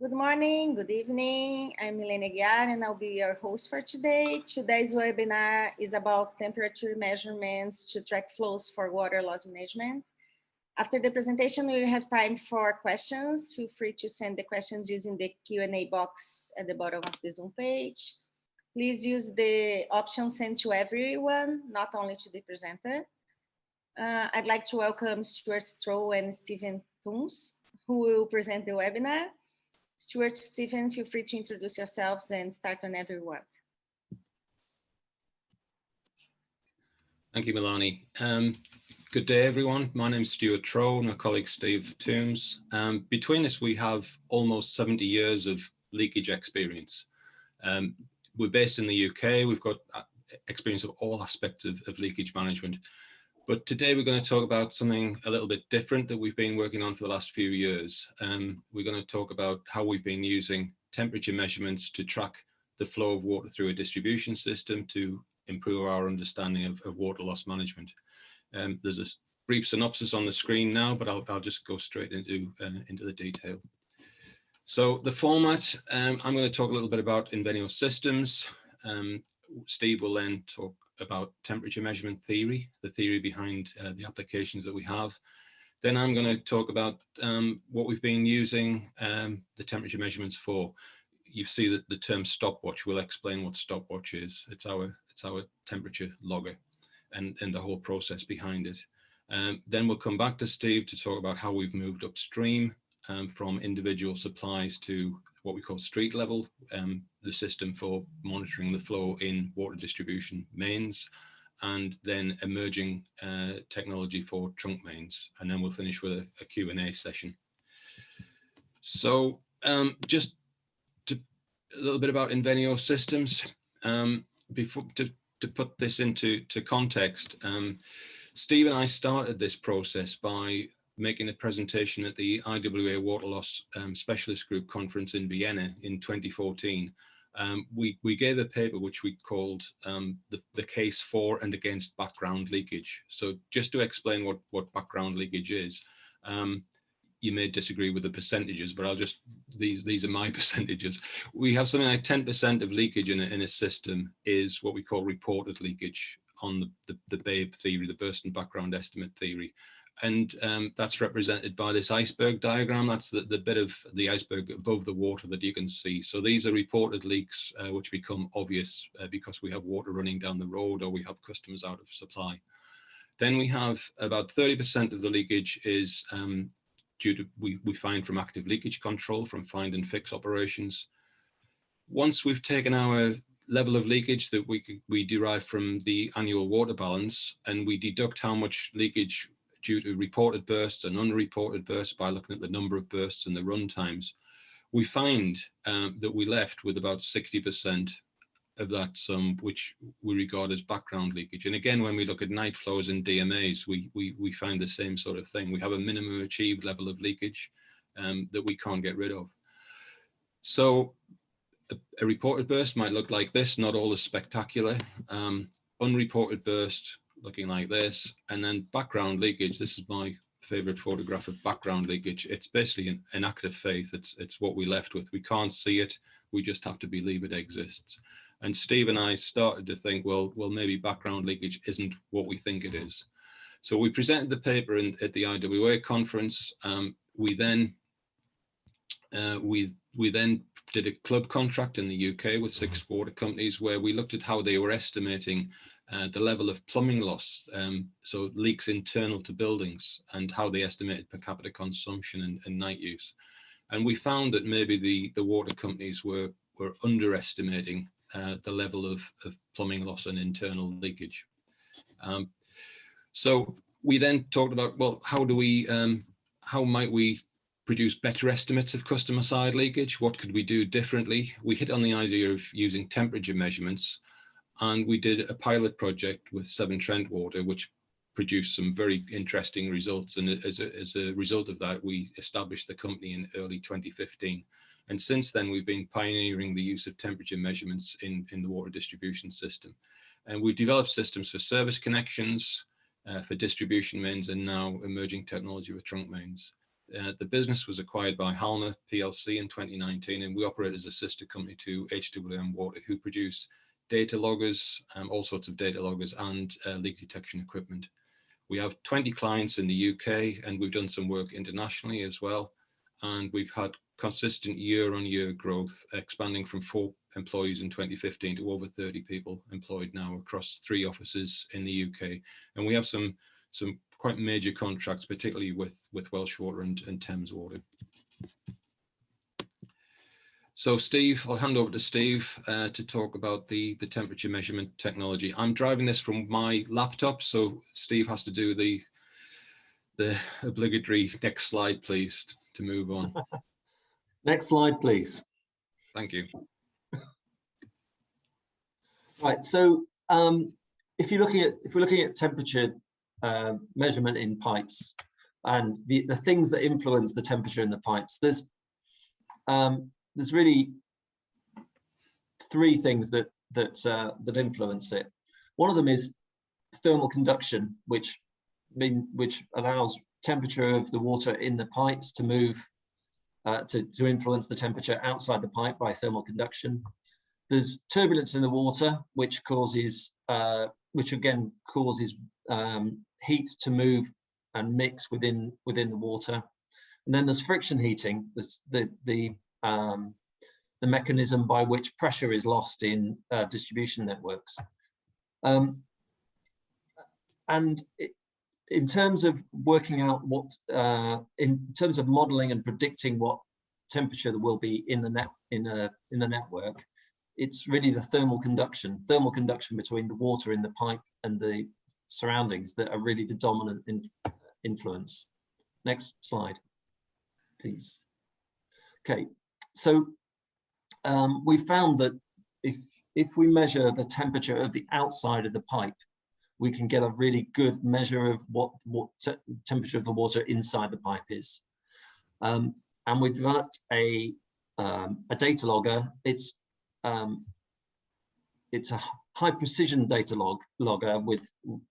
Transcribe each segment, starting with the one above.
Good morning, good evening. I'm Milena Guiar and I'll be your host for today. Today's webinar is about temperature measurements to track flows for water loss management. After the presentation, we will have time for questions. Feel free to send the questions using the Q&A box at the bottom of the Zoom page. Please use the option sent to everyone, not only to the presenter. I'd like to welcome Stuart, Trow, and Stephen Tooms, who will present the webinar. Stuart, Stephen, feel free to introduce yourselves and start whenever you want. Thank you, Milani. Good day, everyone. My name is Stuart Trow, and my colleague Steve Tooms. Between us, we have almost 70 years of leakage experience. We're based in the UK. We've got experience of all aspects of leakage management. But today we're going to talk about something a little bit different that we've been working on for the last few years. We're going to talk about how we've been using temperature measurements to track the flow of water through a distribution system to improve our understanding of water loss management. There's a brief synopsis on the screen now, but I'll just go straight into the detail. So the format, I'm going to talk a little bit about Invenio Systems. Steve will then talk about temperature measurement theory, the theory behind the applications that we have. Then I'm going to talk about what we've been using the temperature measurements for. You see that the term Stop.Watch will explain what Stop.Watch is. It's our temperature logger and the whole process behind it. Then we'll come back to Steve to talk about how we've moved upstream from individual supplies to what we call street level, the system for monitoring the flow in water distribution mains, and then emerging technology for trunk mains. And then we'll finish with a Q&A session. So just a little bit about Invenio Systems. To put this into context, Steve and I started this process by making a presentation at the IWA Water Loss Specialist Group Conference in Vienna in 2014. We gave a paper which we called the case for and against background leakage. So just to explain what background leakage is, you may disagree with the percentages, but these are my percentages. We have something like 10% of leakage in a system is what we call reported leakage on the BABE theory, the burst and background estimate theory. And that's represented by this iceberg diagram. That's the bit of the iceberg above the water that you can see. So these are reported leaks which become obvious because we have water running down the road or we have customers out of supply. Then we have about 30% of the leakage is due to, we find from active leakage control, from find and fix operations. Once we've taken our level of leakage that we derive from the annual water balance and we deduct how much leakage due to reported bursts and unreported bursts by looking at the number of bursts and the run times, we find that we left with about 60% of that sum, which we regard as background leakage. And again, when we look at night flows and DMAs, we find the same sort of thing. We have a minimum achieved level of leakage that we can't get rid of. So a reported burst might look like this, not all as spectacular. Unreported burst looking like this, and then background leakage. This is my favorite photograph of background leakage. It's basically an act of faith. It's what we left with. We can't see it. We just have to believe it exists. And Steve and I started to think, well, maybe background leakage isn't what we think it is. So we presented the paper at the IWA conference. We then did a club contract in the UK with 6 water companies where we looked at how they were estimating the level of plumbing loss, so leaks internal to buildings, and how they estimated per capita consumption and night use. And we found that maybe the water companies were underestimating the level of plumbing loss and internal leakage. So we then talked about, well, how might we produce better estimates of customer side leakage? What could we do differently? We hit on the idea of using temperature measurements. And we did a pilot project with Severn Trent Water, which produced some very interesting results. And as a result of that, we established the company in early 2015. And since then, we've been pioneering the use of temperature measurements in the water distribution system. And we've developed systems for service connections, for distribution mains, and now emerging technology with trunk mains. The business was acquired by Halma PLC in 2019, and we operate as a sister company to HWM Water, who produce data loggers, all sorts of data loggers, and leak detection equipment. We have 20 clients in the UK, and we've done some work internationally as well. And we've had consistent year-on-year growth, expanding from 4 employees in 2015 to over 30 people employed now across 3 offices in the UK. And we have some quite major contracts, particularly with Welsh Water and Thames Water. So Steve, I'll hand over to Steve to talk about the temperature measurement technology. I'm driving this from my laptop, so Steve has to do the obligatory next slide, please, to move on. Next slide, please. Thank you. Right. So if we're looking at temperature measurement in pipes and the things that influence the temperature in the pipes, there's really 3 things that influence it. One of them is thermal conduction, which allows temperature of the water in the pipes to move to influence the temperature outside the pipe by thermal conduction. There's turbulence in the water, which again causes heat to move and mix within the water. And then there's friction heating, the mechanism by which pressure is lost in distribution networks. In terms of working out in terms of modeling and predicting what temperature there will be in the network, it's really the thermal conduction between the water in the pipe and the surroundings that are really the dominant influence. Next slide, please. Okay, so we found that if we measure the temperature of the outside of the pipe, we can get a really good measure of what temperature of the water inside the pipe is. And we developed a data logger. It's a high precision data logger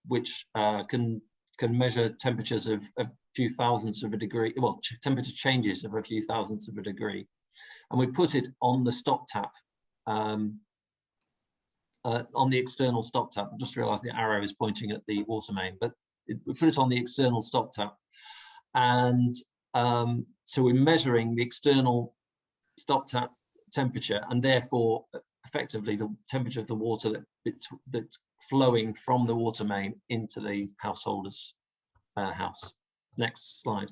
which can measure temperatures of a few thousandths of a degree, well, temperature changes of a few thousandths of a degree. And we put it on the stop tap, on the external stop tap. I just realized the arrow is pointing at the water main, but we put it on the external stop tap. And so we're measuring the external stop tap temperature, and therefore effectively the temperature of the water that's flowing from the water main into the householder's house. Next slide.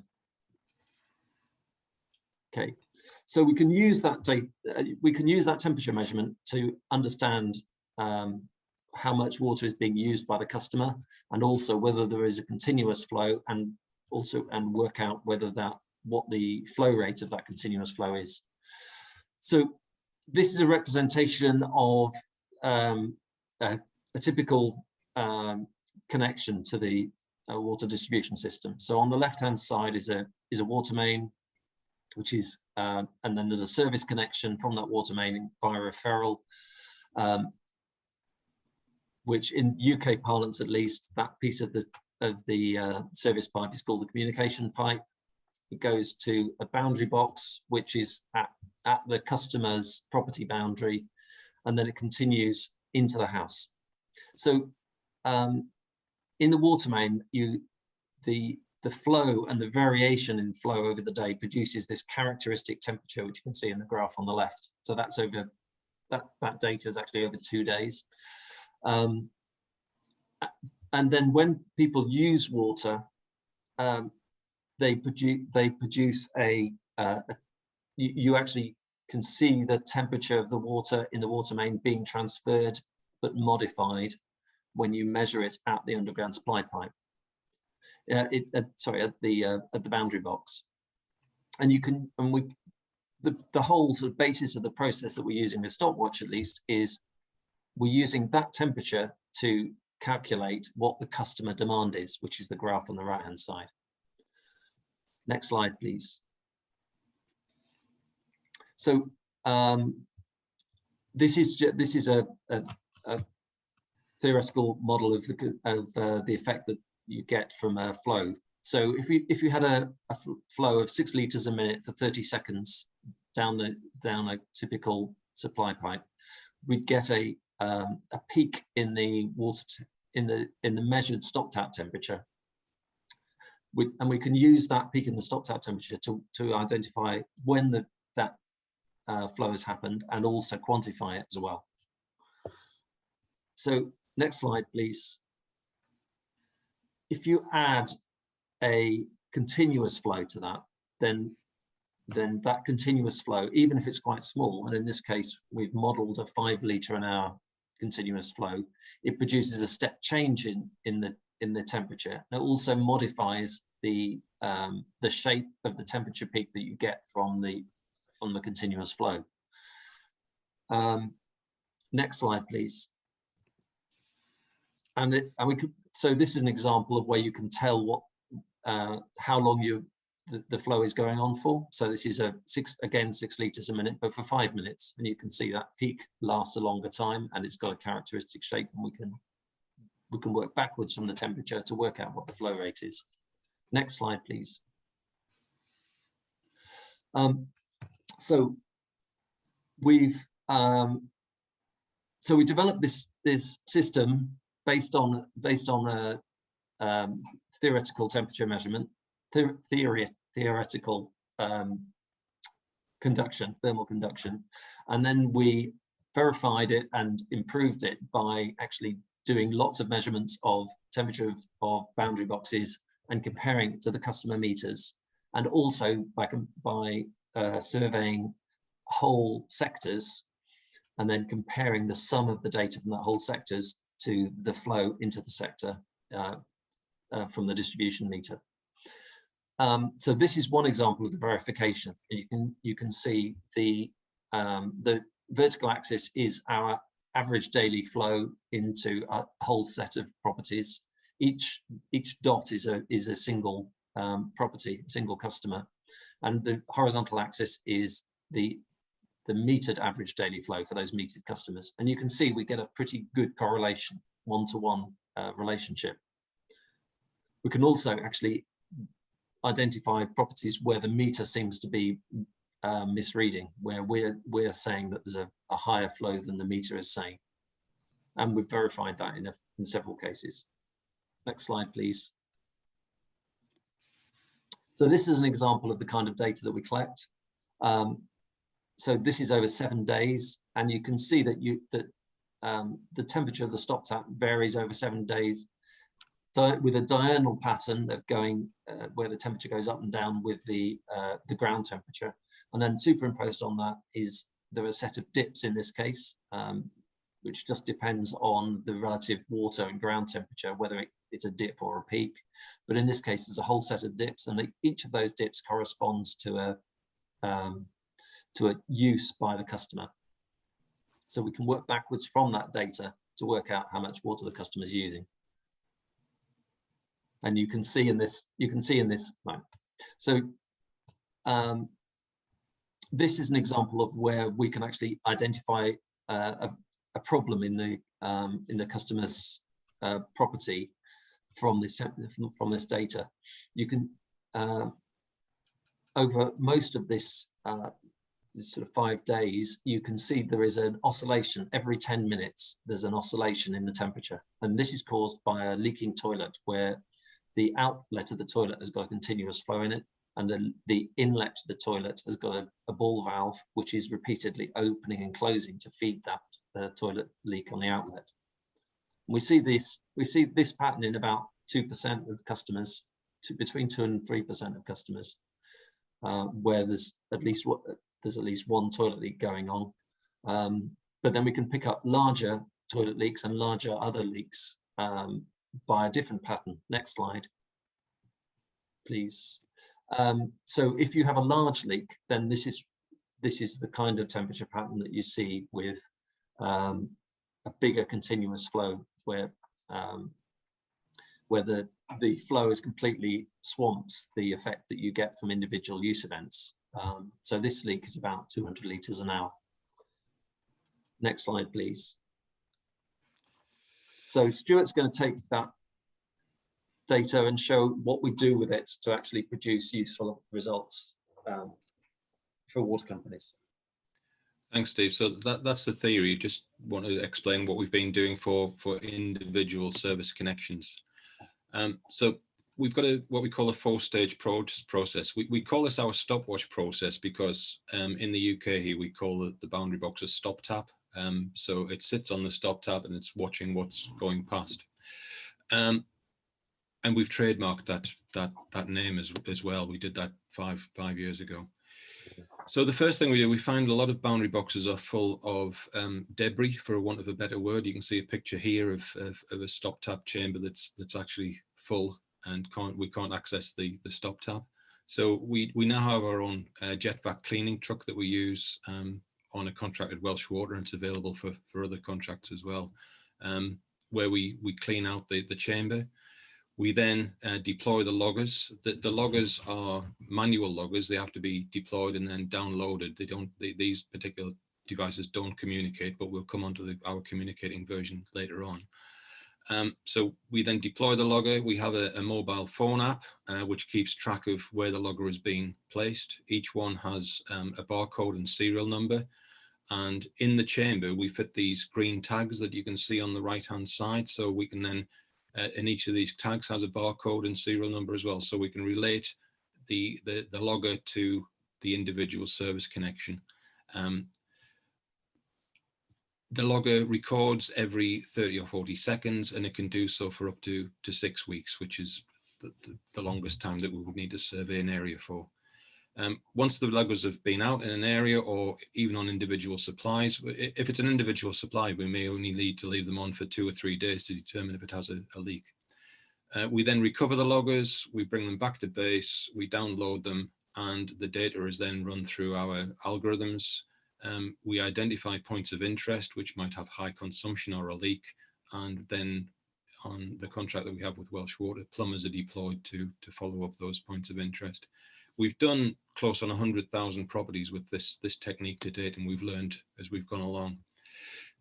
Okay, so we can use that data, we can use that temperature measurement to understand how much water is being used by the customer, and also whether there is a continuous flow, and work out what the flow rate of that continuous flow is. So this is a representation of a typical connection to the water distribution system. So on the left-hand side is a water main, which is and then there's a service connection from that water main via a referral, which in UK parlance at least, that piece of the service pipe is called the communication pipe. It goes to a boundary box, which is at the customer's property boundary, and then it continues into the house. So in the water main, the flow and the variation in flow over the day produces this characteristic temperature, which you can see in the graph on the left. So that's over, that data is actually over 2 days. And then when people use water, they produce you actually can see the temperature of the water in the water main being transferred but modified when you measure it at the underground supply pipe. Sorry, at the boundary box. And the whole sort of basis of the process that we're using with Stop.Watch, at least, is we're using that temperature to calculate what the customer demand is, which is the graph on the right-hand side. Next slide, please. So this is a theoretical model of the effect that you get from a flow. So if you had a flow of 6 litres a minute for 30 seconds down a typical supply pipe, we'd get a peak in the water in the measured stop tap temperature. And we can use that peak in the stop tap temperature to identify when that flow has happened, and also quantify it as well. So next slide, please. If you add a continuous flow to that, then that continuous flow, even if it's quite small, and in this case we've modeled a 5 litre an hour continuous flow, it produces a step change in the temperature. And it also modifies the shape of the temperature peak that you get from the continuous flow. Next slide, please. So this is an example of where you can tell how long the flow is going on for. So this is 6 litres a minute, but for 5 minutes, and you can see that peak lasts a longer time, and it's got a characteristic shape, and we can work backwards from the temperature to work out what the flow rate is. Next slide, please. So we developed this system based on a theoretical temperature measurement, theoretical conduction, thermal conduction, and then we verified it and improved it by actually doing lots of measurements of temperature of boundary boxes and comparing it to the customer meters, and also by surveying whole sectors and then comparing the sum of the data from that whole sectors to the flow into the sector from the distribution meter. So this is one example of the verification. You can see the vertical axis is our average daily flow into a whole set of properties. Each dot is a single property, a single customer, and the horizontal axis is the metered average daily flow for those metered customers. And you can see we get a pretty good correlation, one-to-one relationship. We can also actually identify properties where the meter seems to be misreading, where we're saying that there's a higher flow than the meter is saying, and we've verified that in several cases. Next slide, please. So this is an example of the kind of data that we collect. So this is over 7 days, and you can see that the temperature of the stop tap varies over 7 days, with a diurnal pattern of going where the temperature goes up and down with the ground temperature, and then superimposed on that there are a set of dips in this case, which just depends on the relative water and ground temperature, whether it's a dip or a peak. But in this case, there's a whole set of dips, and each of those dips corresponds to a use by the customer. So we can work backwards from that data to work out how much water the customer is using. And you can see in this, right. So this is an example of where we can actually identify a problem in the customer's property from this data. You can over most of this sort of 5 days, you can see there is an oscillation every 10 minutes. There's an oscillation in the temperature, and this is caused by a leaking toilet where the outlet of the toilet has got a continuous flow in it, and the inlet to the toilet has got a ball valve which is repeatedly opening and closing to feed that toilet leak on the outlet. We see this pattern in about 2% of customers, between 2 and 3% of customers, where there's at least one toilet leak going on. But then we can pick up larger toilet leaks and larger other leaks by a different pattern. Next slide, please. So if you have a large leak, then this is the kind of temperature pattern that you see with a bigger continuous flow, where the flow is completely swamps the effect that you get from individual use events. So this leak is about 200 litres an hour. Next slide, please. So Stuart's going to take that data and show what we do with it to actually produce useful results for water companies. Thanks, Steve. So that's the theory. Just want to explain what we've been doing for individual service connections. So we've got what we call a 4-stage process. We call this our stopwatch process because in the UK here we call the boundary box a stop tap. So it sits on the stop tap and it's watching what's going past. And we've trademarked that name as well. We did that five years ago. So the first thing we do, we find a lot of boundary boxes are full of debris, for want of a better word. You can see a picture here of a stop tap chamber that's actually full and we can't access the stop tap. So we now have our own jet vac cleaning truck that we use on a contract at Welsh Water, and it's available for other contracts as well, where we clean out the chamber. We then deploy the loggers. The loggers are manual loggers. They have to be deployed and then downloaded. These particular devices don't communicate, but we'll come onto our communicating version later on. So we then deploy the logger. We have a mobile phone app, which keeps track of where the logger is being placed. Each one has a barcode and serial number. And in the chamber, we fit these green tags that you can see on the right-hand side. So we can then and each of these tags has a barcode and serial number as well, so we can relate the logger to the individual service connection. The logger records every 30 or 40 seconds, and it can do so for up to 6 weeks, which is the longest time that we would need to survey an area for. Once the loggers have been out in an area or even on individual supplies, if it's an individual supply, we may only need to leave them on for 2 or 3 days to determine if it has a leak. We then recover the loggers, we bring them back to base, we download them, and the data is then run through our algorithms. We identify points of interest which might have high consumption or a leak, and then on the contract that we have with Welsh Water, plumbers are deployed to follow up those points of interest. We've done close on 100,000 properties with this technique to date, and we've learned as we've gone along.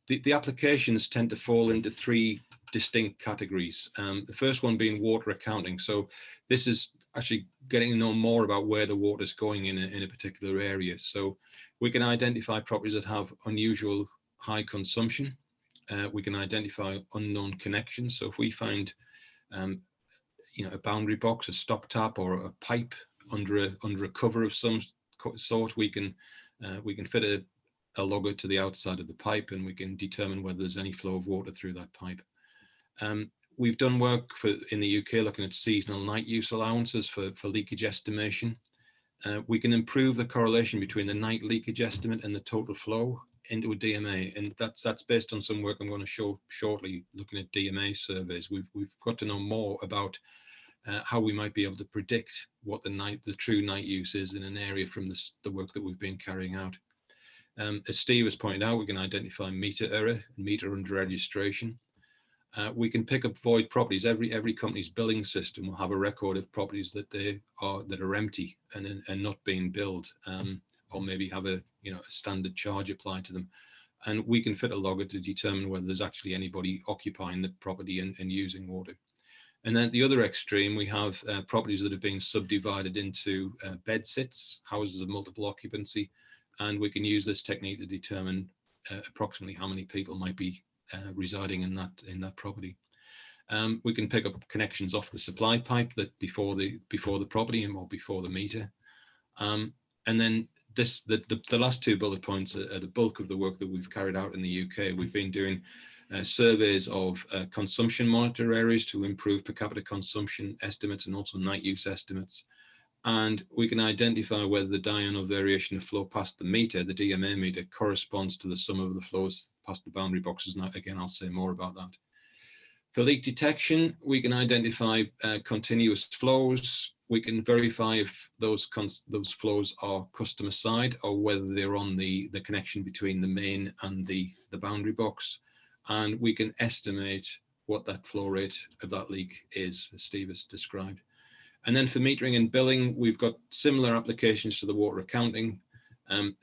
The applications tend to fall into 3 distinct categories. The first one being water accounting. So this is actually getting to know more about where the water is going in a particular area. So we can identify properties that have unusual high consumption. We can identify unknown connections. So if we find a boundary box, a stop tap, or a pipe under a cover of some sort, we can fit a logger to the outside of the pipe, and we can determine whether there's any flow of water through that pipe. We've done work in the UK looking at seasonal night use allowances for leakage estimation. We can improve the correlation between the night leakage estimate and the total flow into a DMA, and that's based on some work I'm going to show shortly, looking at DMA surveys. We've got to know more about how we might be able to predict what the true night use is in an area from the work that we've been carrying out. As Steve has pointed out, we can identify meter error and meter under registration. We can pick up void properties. Every company's billing system will have a record of properties that are empty and not being billed, or maybe have a standard charge applied to them. And we can fit a logger to determine whether there's actually anybody occupying the property and using water. And then at the other extreme, we have properties that have been subdivided into bed sits, houses of multiple occupancy, and we can use this technique to determine approximately how many people might be residing in that property. We can pick up connections off the supply pipe that before the property or before the meter, and then the last 2 bullet points are the bulk of the work that we've carried out in the UK. We've been doing surveys of consumption monitor areas to improve per capita consumption estimates and also night use estimates. And we can identify whether the diurnal variation of flow past the meter, the DMA meter, corresponds to the sum of the flows past the boundary boxes. And again, I'll say more about that. For leak detection, we can identify continuous flows. We can verify if those flows are customer side or whether they're on the connection between the main and the boundary box. And we can estimate what that flow rate of that leak is, as Steve has described. And then for metering and billing, we've got similar applications to the water accounting,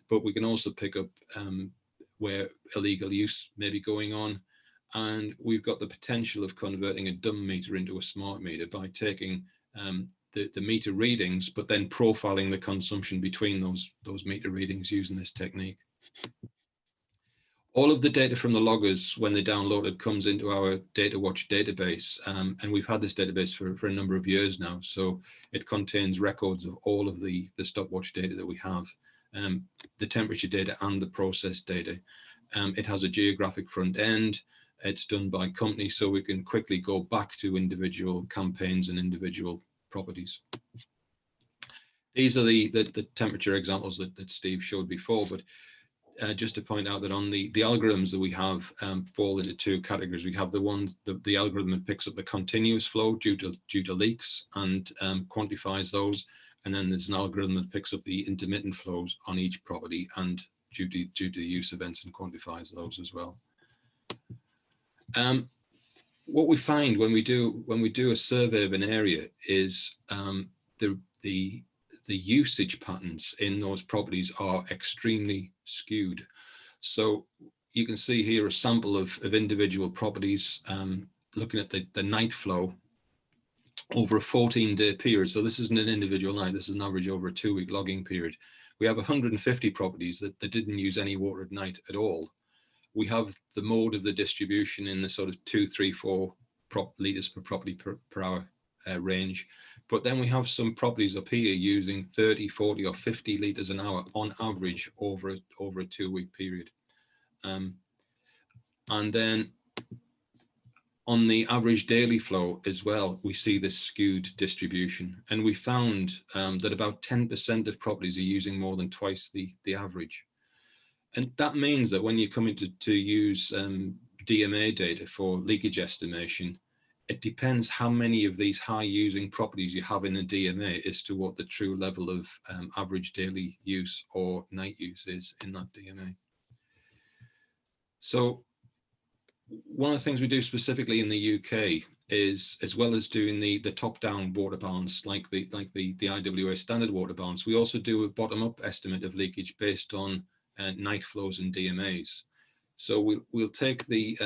but we can also pick up where illegal use may be going on. And we've got the potential of converting a dumb meter into a smart meter by taking the meter readings, but then profiling the consumption between those meter readings using this technique. All of the data from the loggers, when they download it, comes into our Data.Watch database. And we've had this database for a number of years now. So it contains records of all of the stopwatch data that we have, the temperature data and the process data. It has a geographic front end. It's done by company, so we can quickly go back to individual campaigns and individual properties. These are the temperature examples that Steve showed before, but just to point out that on the algorithms that we have fall into two categories. We have the algorithm that picks up the continuous flow due to leaks and quantifies those, and then there's an algorithm that picks up the intermittent flows on each property and due to the use events and quantifies those as well. What we find when we do a survey of an area is the usage patterns in those properties are extremely skewed. So you can see here a sample of individual properties, looking at the night flow over a 14-day period. So this isn't an individual night, this is an average over a 2-week logging period. We have 150 properties that didn't use any water at night at all. We have the mode of the distribution in the sort of 2, 3, 4 litres per property per hour range. But then we have some properties up here using 30, 40 or 50 litres an hour on average over a 2-week period. And then on the average daily flow as well, we see this skewed distribution. And we found that about 10% of properties are using more than twice the average. And that means that when you're coming to use DMA data for leakage estimation, it depends how many of these high using properties you have in a DMA as to what the true level of average daily use or night use is in that DMA. So one of the things we do specifically in the UK is, as well as doing the top-down water balance, like the IWA standard water balance, we also do a bottom-up estimate of leakage based on night flows and DMAs. So we'll take the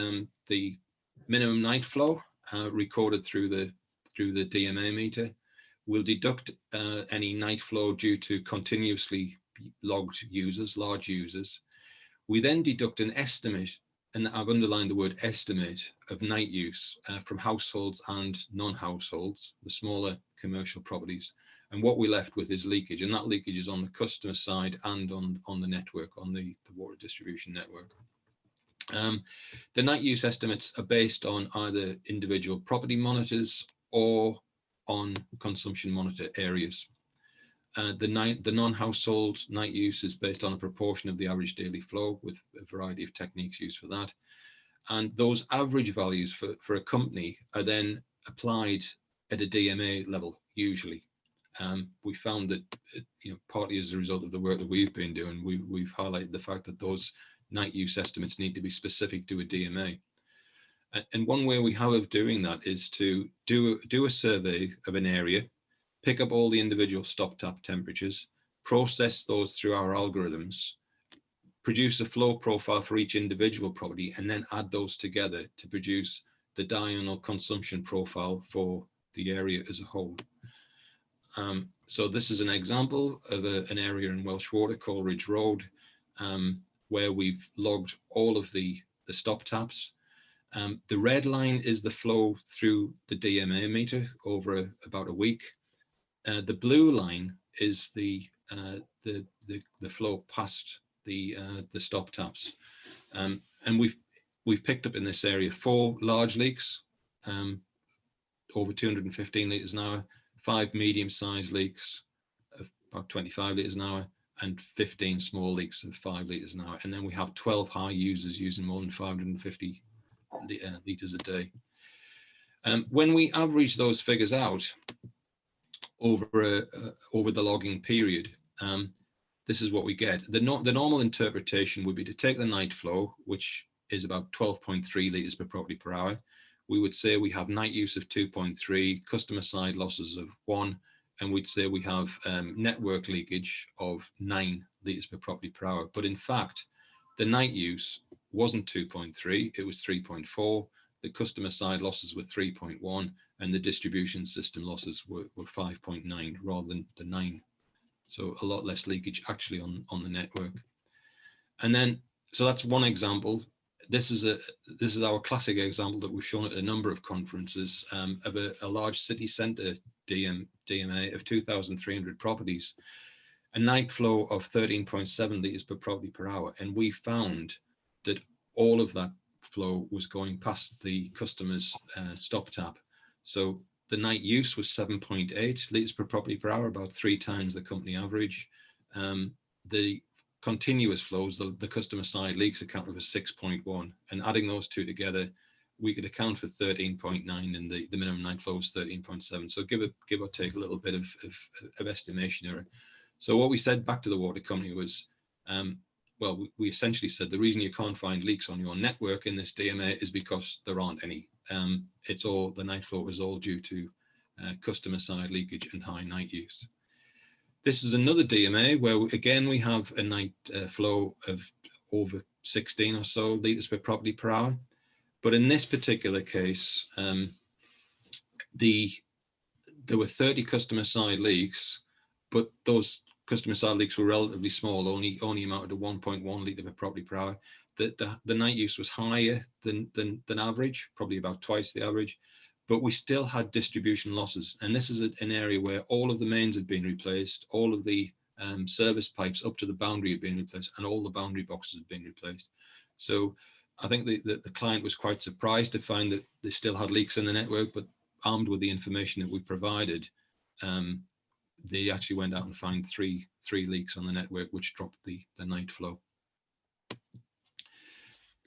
minimum night flow recorded through the DMA meter. We'll deduct any night flow due to continuously logged users, large users. We then deduct an estimate, and I've underlined the word estimate, of night use from households and non-households, the smaller commercial properties. And what we're left with is leakage, and that leakage is on the customer side and on the network, on the water distribution network. The night use estimates are based on either individual property monitors or on consumption monitor areas. The non-household night use is based on a proportion of the average daily flow, with a variety of techniques used for that. And those average values for a company are then applied at a DMA level, usually. We found that, partly as a result of the work that we've been doing, we've highlighted the fact that those night use estimates need to be specific to a DMA. And one way we have of doing that is to do a survey of an area, pick up all the individual stop-tap temperatures, process those through our algorithms, produce a flow profile for each individual property, and then add those together to produce the diurnal consumption profile for the area as a whole. So this is an example of an area in Welsh Water, Coleridge Road, where we've logged all of the stop taps. The red line is the flow through the DMA meter over about a week. The blue line is the flow past the stop taps, and we've picked up in this area 4 large leaks, over 215 litres an hour, 5 medium-sized leaks of about 25 litres an hour, and 15 small leaks of 5 litres an hour. And then we have 12 high users using more than 550 litres a day. When we average those figures out over the logging period, this is what we get. The normal interpretation would be to take the night flow, which is about 12.3 litres per property per hour. We would say we have night use of 2.3, customer side losses of 1, and we'd say we have network leakage of 9 litres per property per hour. But in fact, the night use wasn't 2.3, it was 3.4. The customer side losses were 3.1, and the distribution system losses were 5.9 rather than the 9. So a lot less leakage actually on the network. And then, so that's one example. This is our classic example that we've shown at a number of conferences of a large city centre DMA of 2,300 properties, a night flow of 13.7 litres per property per hour. And we found that all of that flow was going past the customer's stop tap. So the night use was 7.8 litres per property per hour, about 3 times the company average. The continuous flows, the customer side leaks accounted for 6.1, and adding those two together, we could account for 13.9, and the minimum night flow was 13.7. So give or take a little bit of estimation error. So what we said back to the water company was, well, we essentially said the reason you can't find leaks on your network in this DMA is because there aren't any. It's all, the night flow is all due to customer side leakage and high night use. This is another DMA where, again, we have a night flow of over 16 or so litres per property per hour. But in this particular case, there were 30 customer side leaks, but those customer side leaks were relatively small, only amounted to 1.1 litre per property per hour. The night use was higher than average, probably about twice the average, but we still had distribution losses. And this is an area where all of the mains had been replaced, all of the service pipes up to the boundary had been replaced, and all the boundary boxes had been replaced. So I think the client was quite surprised to find that they still had leaks in the network, but armed with the information that we provided, they actually went out and found three leaks on the network, which dropped the night flow.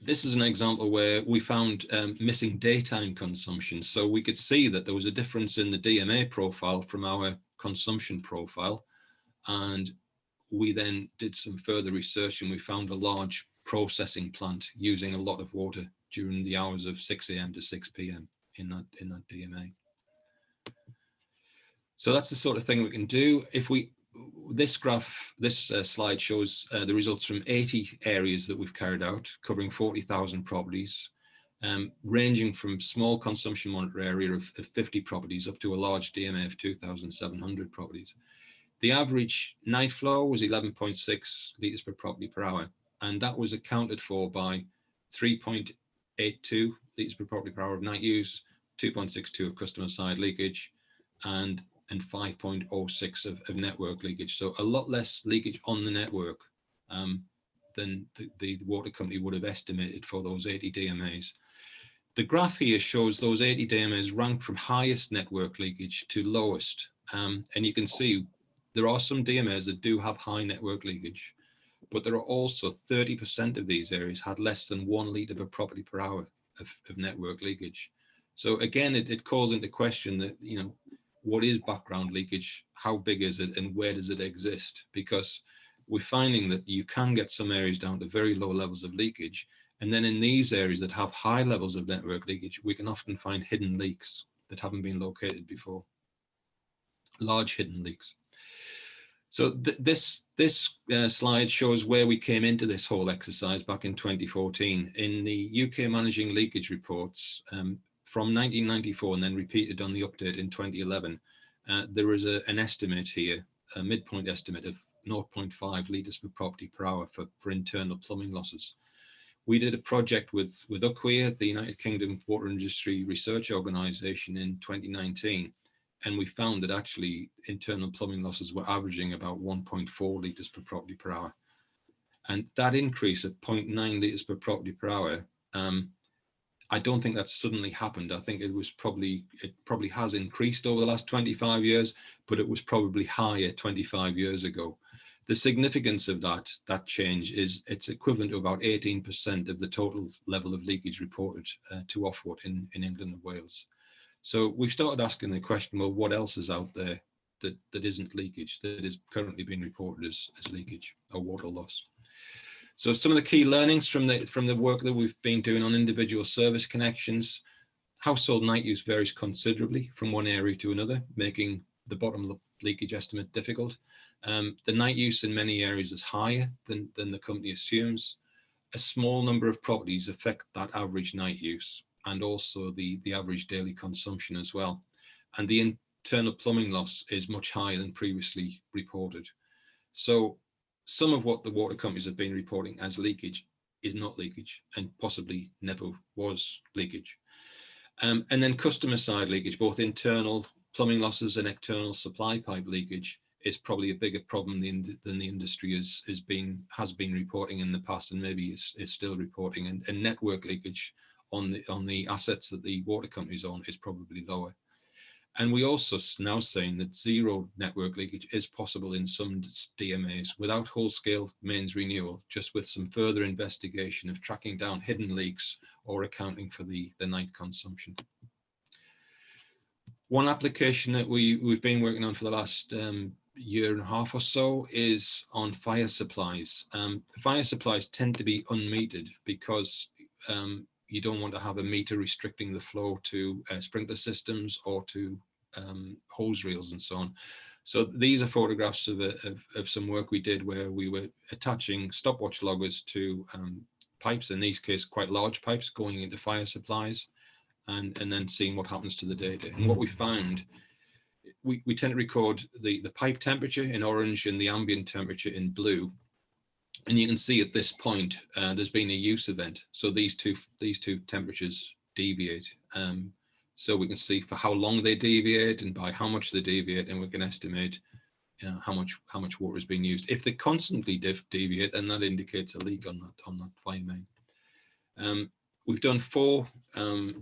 This is an example where we found missing daytime consumption. So we could see that there was a difference in the DMA profile from our consumption profile. And we then did some further research, and we found a large processing plant using a lot of water during the hours of 6 a.m. to 6 p.m. in that DMA. So that's the sort of thing we can do. If we, this graph, this slide shows the results from 80 areas that we've carried out, covering 40,000 properties, ranging from small consumption monitor area of 50 properties up to a large DMA of 2,700 properties. The average night flow was 11.6 litres per property per hour, and that was accounted for by 3.82 litres per property per hour of night use, 2.62 of customer side leakage, and 5.06 of network leakage. So a lot less leakage on the network than the water company would have estimated for those 80 DMAs. The graph here shows those 80 DMAs ranked from highest network leakage to lowest. And you can see there are some DMAs that do have high network leakage, but there are also 30% of these areas had less than 1 litre per property per hour of network leakage. So again, it calls into question that, you know, what is background leakage, how big is it, and where does it exist? Because we're finding that you can get some areas down to very low levels of leakage. And then in these areas that have high levels of network leakage, we can often find hidden leaks that haven't been located before, large hidden leaks. So this slide shows where we came into this whole exercise back in 2014. In the UK Managing Leakage Reports, from 1994 and then repeated on the update in 2011, there is an estimate here, a midpoint estimate of 0.5 litres per property per hour for internal plumbing losses. We did a project with UCWIA, the United Kingdom Water Industry Research Organisation, in 2019, and we found that actually internal plumbing losses were averaging about 1.4 litres per property per hour. And that increase of 0.9 litres per property per hour, I don't think that suddenly happened. I think it probably has increased over the last 25 years, but it was probably higher 25 years ago. The significance of that change is it's equivalent to about 18% of the total level of leakage reported to Ofwat in England and Wales. So we've started asking the question, well, what else is out there that isn't leakage, that is currently being reported as leakage or water loss? So some of the key learnings from the work that we've been doing on individual service connections: household night use varies considerably from one area to another, making the bottom leakage estimate difficult. The night use in many areas is higher than the company assumes. a small number of properties affect that average night use and also the average daily consumption as well. And the internal plumbing loss is much higher than previously reported. So some of what the water companies have been reporting as leakage is not leakage and possibly never was leakage. And then customer side leakage, both internal plumbing losses and external supply pipe leakage, is probably a bigger problem than the industry has been reporting in the past, and maybe is still reporting. And network leakage on the assets that the water companies own is probably lower. And we also now saying that zero network leakage is possible in some DMAs without whole-scale mains renewal, just with some further investigation of tracking down hidden leaks or accounting for the night consumption. One application that we've been working on for the last year and a half or so is on fire supplies. Fire supplies tend to be unmetered because you don't want to have a meter restricting the flow to sprinkler systems or to hose reels and so on. So these are photographs of some work we did where we were attaching stopwatch loggers to pipes, in these cases quite large pipes going into fire supplies, and then seeing what happens to the data. And what we found, we tend to record the pipe temperature in orange and the ambient temperature in blue. And you can see at this point, there's been a use event. So these two temperatures deviate. So we can see for how long they deviate and by how much they deviate, and we can estimate how much water is being used. If they constantly deviate, then that indicates a leak on that fire main. We've done four.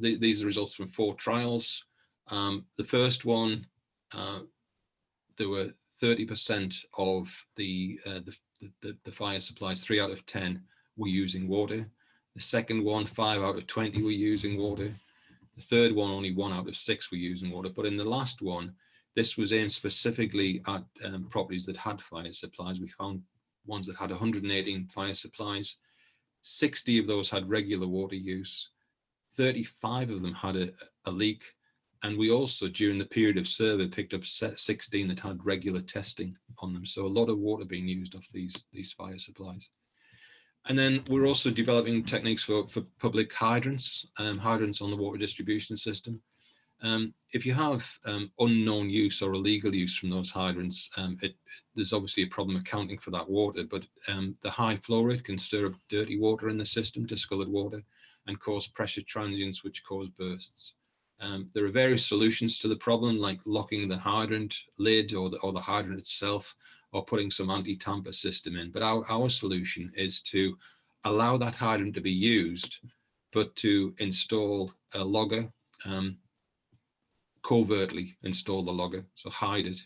These are results from 4 trials. The first one, there were 30% of the fire supplies, 3 out of 10 were using water. The second one, 5 out of 20 were using water. The third one, only 1 out of 6 were using water. But in the last one, this was aimed specifically at properties that had fire supplies. We found ones that had 118 fire supplies. 60 of those had regular water use. 35 of them had a leak. And we also, during the period of survey, picked up 16 that had regular testing on them. So a lot of water being used off these fire supplies. And then we're also developing techniques for public hydrants, hydrants on the water distribution system. If you have unknown use or illegal use from those hydrants, there's obviously a problem accounting for that water, but the high flow rate can stir up dirty water in the system, discolored water, and cause pressure transients which cause bursts. There are various solutions to the problem, like locking the hydrant lid or the hydrant itself, or putting some anti-tamper system in. But our solution is to allow that hydrant to be used, but to install a logger, covertly install the logger, so hide it.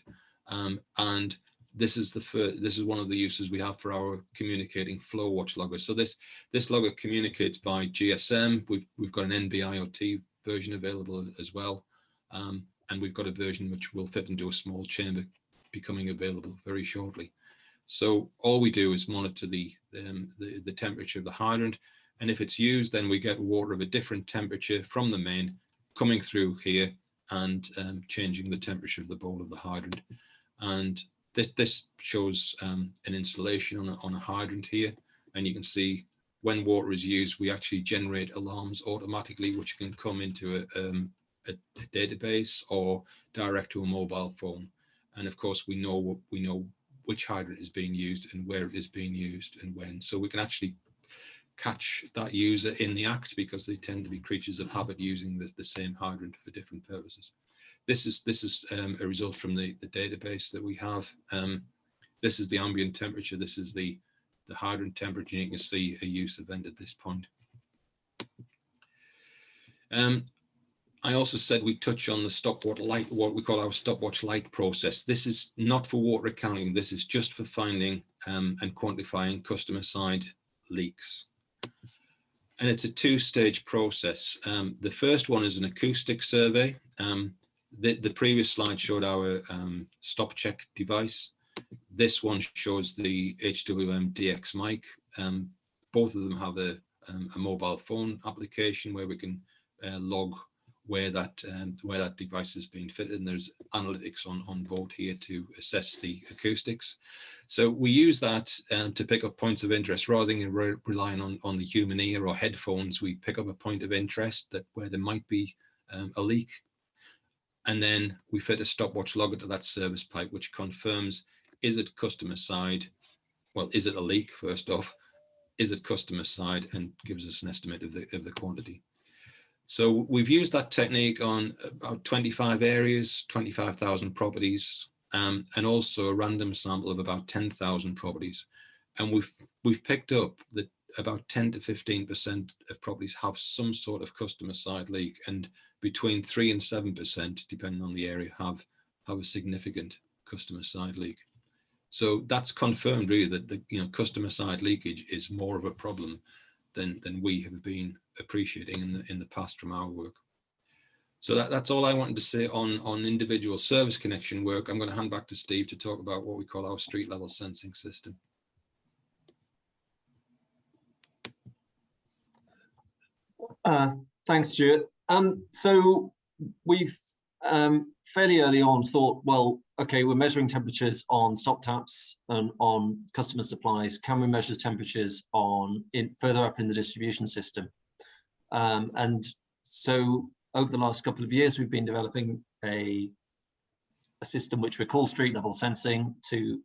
And this is one of the uses we have for our communicating flow watch logger. So this logger communicates by GSM. We've got an NB-IoT version available as well, and we've got a version which will fit into a small chamber, becoming available very shortly. So all we do is monitor the temperature of the hydrant, and if it's used, then we get water of a different temperature from the main coming through here and changing the temperature of the bowl of the hydrant. And this shows an installation on a hydrant here, and you can see when water is used, we actually generate alarms automatically, which can come into a database or direct to a mobile phone. And of course, we know which hydrant is being used and where it is being used and when. So we can actually catch that user in the act, because they tend to be creatures of habit, using the same hydrant for different purposes. This is a result from the database that we have. This is the ambient temperature. This is the hydrant temperature. You can see a use event at this point. I also said we touch on the Stop.Watch Light, what we call our Stop.Watch Light process. This is not for water accounting. This is just for finding and quantifying customer side leaks. And it's a 2-stage process. The first one is an acoustic survey. The previous slide showed our stop check device. This one shows the HWM DX mic. Both of them have a mobile phone application where we can log where that device has been fitted, and there's analytics on board here to assess the acoustics. So we use that to pick up points of interest rather than relying on the human ear or headphones. We pick up a point of interest that where there might be a leak, and then we fit a stopwatch logger to that service pipe, which confirms, is it customer side? Well, is it a leak first off? Is it customer side, and gives us an estimate of the quantity. So we've used that technique on about 25 areas, 25,000 properties, and also a random sample of about 10,000 properties. And we've picked up that about 10 to 15% of properties have some sort of customer side leak, and between 3 and 7%, depending on the area, have a significant customer side leak. So that's confirmed really that the customer side leakage is more of a problem than we have been appreciating in the past from our work. So that's all I wanted to say on individual service connection work. I'm going to hand back to Steve to talk about what we call our street level sensing system. Thanks, Stuart. So we've fairly early on thought, well, okay, we're measuring temperatures on stop taps and on customer supplies. Can we measure temperatures further up in the distribution system? And so over the last couple of years, we've been developing a system which we call street level sensing to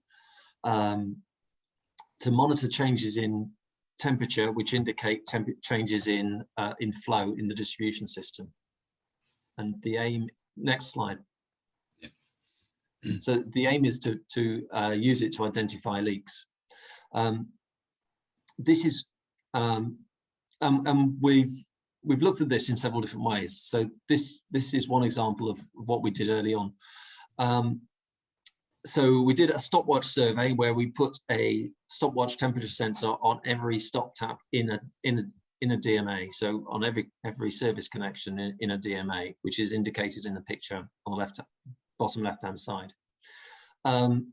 monitor changes in temperature, which indicate changes in flow in the distribution system. And the aim, next slide. Yeah. So the aim is to use it to identify leaks. This is, we've looked at this in several different ways. So this is one example of what we did early on. So we did a stopwatch survey where we put a stopwatch temperature sensor on every stop tap in a DMA. So on every service connection in a DMA, which is indicated in the picture on the bottom left-hand side. That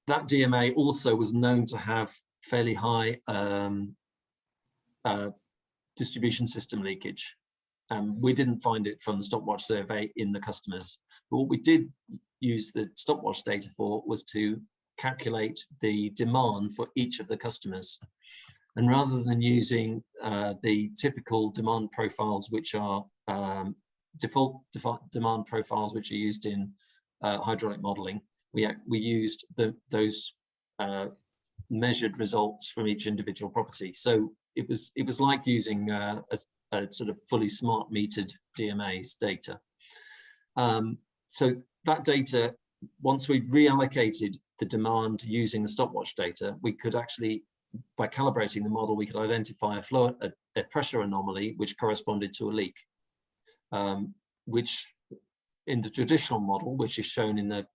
DMA also was known to have fairly high distribution system leakage. We didn't find it from the stopwatch survey in the customers, but what we did use the stopwatch data for was to calculate the demand for each of the customers. And rather than using the typical demand profiles, which are default demand profiles, which are used in hydraulic modeling, we used those measured results from each individual property. So it was like using a sort of fully smart metered DMA's data. So that data, once we reallocated the demand using the stopwatch data, we could actually, by calibrating the model, we could identify a pressure anomaly which corresponded to a leak, which in the traditional model, which is shown in the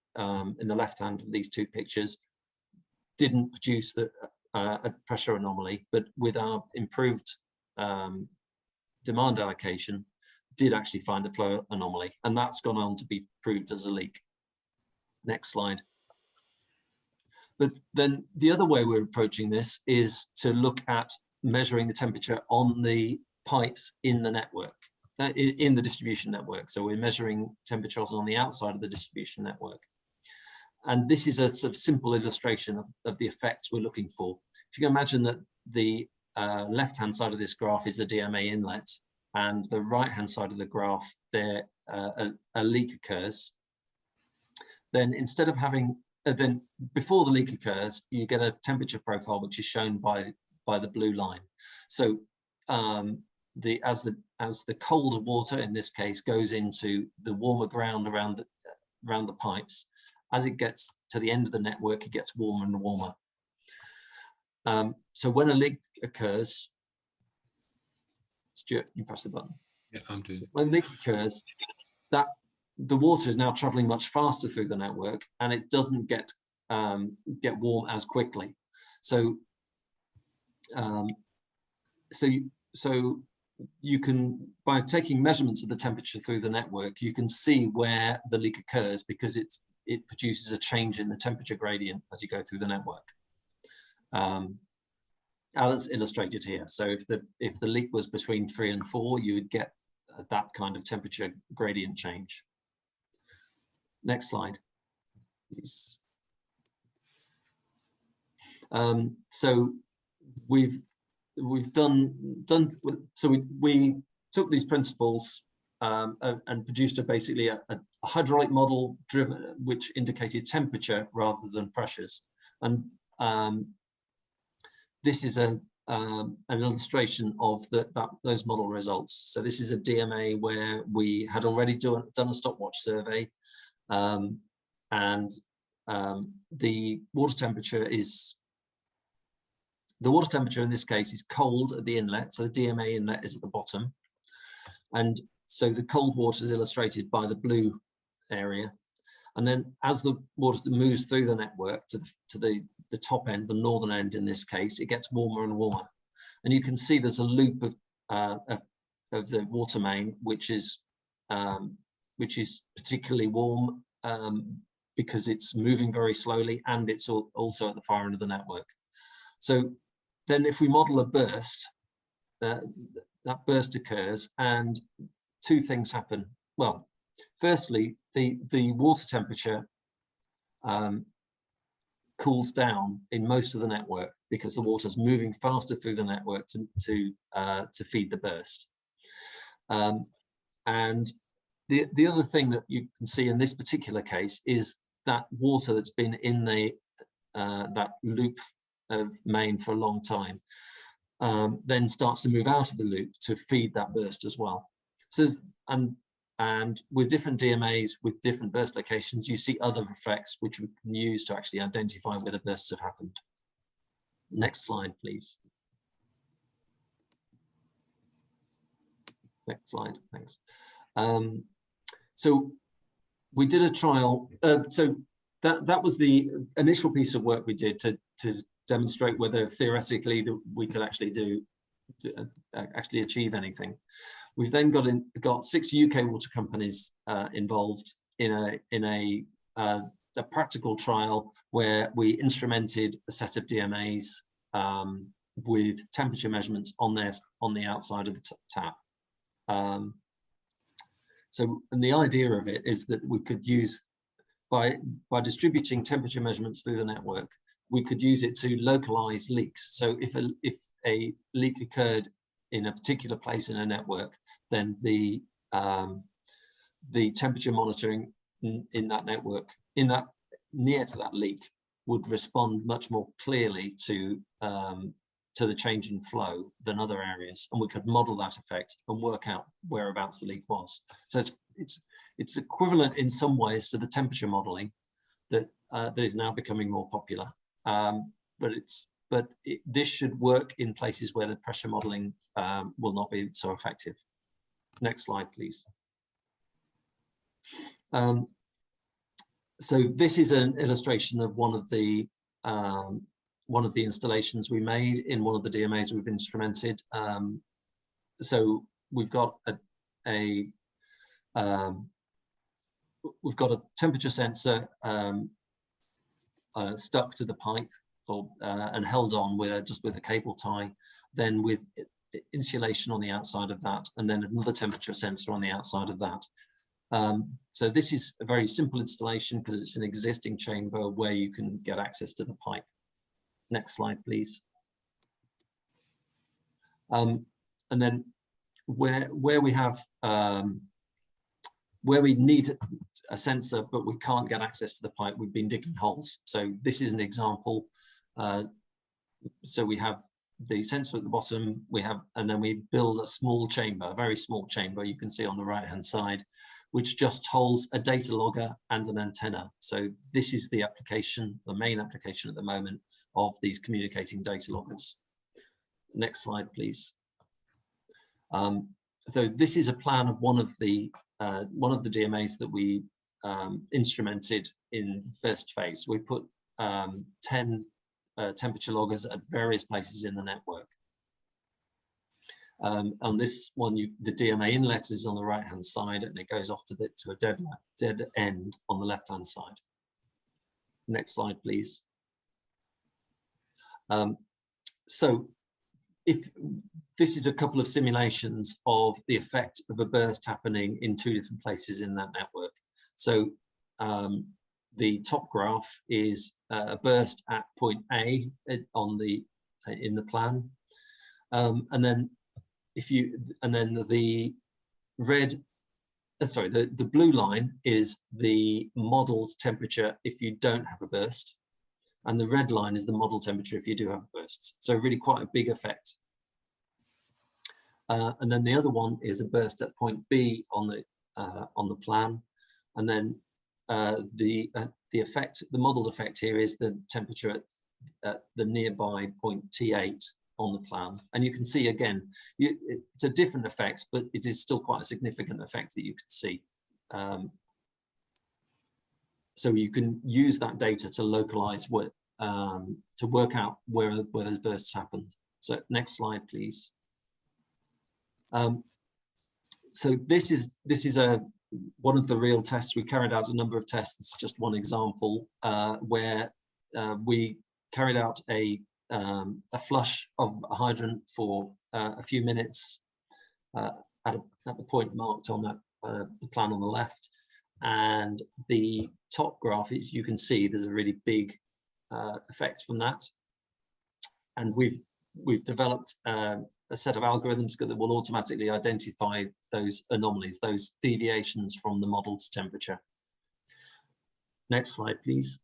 left hand of these two pictures, didn't produce a pressure anomaly, but with our improved demand allocation, did actually find the flow anomaly, and that's gone on to be proved as a leak. Next slide. But then the other way we're approaching this is to look at measuring the temperature on the pipes in the network, in the distribution network. So we're measuring temperatures on the outside of the distribution network. And this is a sort of simple illustration of the effects we're looking for. If you can imagine that the left-hand side of this graph is the DMA inlet, and the right-hand side of the graph, there a leak occurs. Then instead of having, then before the leak occurs, you get a temperature profile which is shown by the blue line. So as the colder water in this case goes into the warmer ground around the pipes, as it gets to the end of the network, it gets warmer and warmer. So when a leak occurs, Stuart, you press the button. Yeah, I'm doing it. When a leak occurs, that the water is now traveling much faster through the network, and it doesn't get warm as quickly. So you can, by taking measurements of the temperature through the network, you can see where the leak occurs, because it produces a change in the temperature gradient as you go through the network. As illustrated here. So if the leak was between 3 and 4, you would get that kind of temperature gradient change. Next slide, please. So we took these principles and produced basically a hydraulic model driven, which indicated temperature rather than pressures. And this is an illustration of those model results. So this is a DMA where we had already done a stopwatch survey, and the water temperature in this case is cold at the inlet, so the DMA inlet is at the bottom, and so the cold water is illustrated by the blue area, and then as the water moves through the network to the top end, the northern end in this case, it gets warmer and warmer, and you can see there's a loop of the water main which is particularly warm because it's moving very slowly, and it's also at the far end of the network. So then if we model a burst, that burst occurs and two things happen. Well, firstly, the water temperature cools down in most of the network because the water's moving faster through the network to feed the burst. And the other thing that you can see in this particular case is that water that's been in that loop of main for a long time then starts to move out of the loop to feed that burst as well. So and with different DMAs with different burst locations, you see other effects which we can use to actually identify where the bursts have happened. Next slide, please. Next slide, thanks. So we did a trial. So that was the initial piece of work we did to demonstrate whether theoretically we could actually actually achieve anything. We've then got 6 UK water companies involved in a practical trial where we instrumented a set of DMAs with temperature measurements on the outside of the tap. So, and the idea of it is that we could use, by distributing temperature measurements through the network, we could use it to localize leaks. So if a leak occurred in a particular place in a network, then the temperature monitoring in that network, near to that leak, would respond much more clearly to the change in flow than other areas, and we could model that effect and work out whereabouts the leak was. So it's equivalent in some ways to the temperature modeling that is now becoming more popular. But this should work in places where the pressure modeling will not be so effective. Next slide, please. So this is an illustration of one of the installations we made in one of the DMAs we've instrumented. So we've got a temperature sensor stuck to the pipe and held on just with a cable tie, then with insulation on the outside of that, and then another temperature sensor on the outside of that. So this is a very simple installation because it's an existing chamber where you can get access to the pipe. Next slide, please. And then where we have where we need a sensor but we can't get access to the pipe, we've been digging holes. So this is an example. So we have the sensor at the bottom, and then we build a small chamber, a very small chamber, you can see on the right hand side, which just holds a data logger and an antenna. So this is the application, the main application at the moment of these communicating data loggers. Next slide, please. So this is a plan of one of the DMAs that we instrumented in the first phase. We put 10 temperature loggers at various places in the network. On this one, the DMA inlet is on the right-hand side, and it goes off to a dead end on the left-hand side. Next slide, please. So if this is a couple of simulations of the effect of a burst happening in two different places in that network. So the top graph is a burst at point A on the in the plan, and then the red, sorry, the blue line is the modeled temperature if you don't have a burst, and the red line is the model temperature if you do have a burst. So really quite a big effect. And then the other one is a burst at point B on the plan, and then the effect, the modeled effect here is the temperature at the nearby point T8 on the plan. And you can see again, it's a different effect, but it is still quite a significant effect that you can see. So you can use that data to localize what, to work out where those bursts happened. So next slide, please. So this is one of the real tests. We carried out a number of tests. This is just one example where we carried out a flush of a hydrant for a few minutes at the point marked on that the plan on the left, and the top graph is, you can see there's a really big effect from that, and we've developed a set of algorithms that will automatically identify those anomalies, those deviations from the modeled temperature. Next slide, please.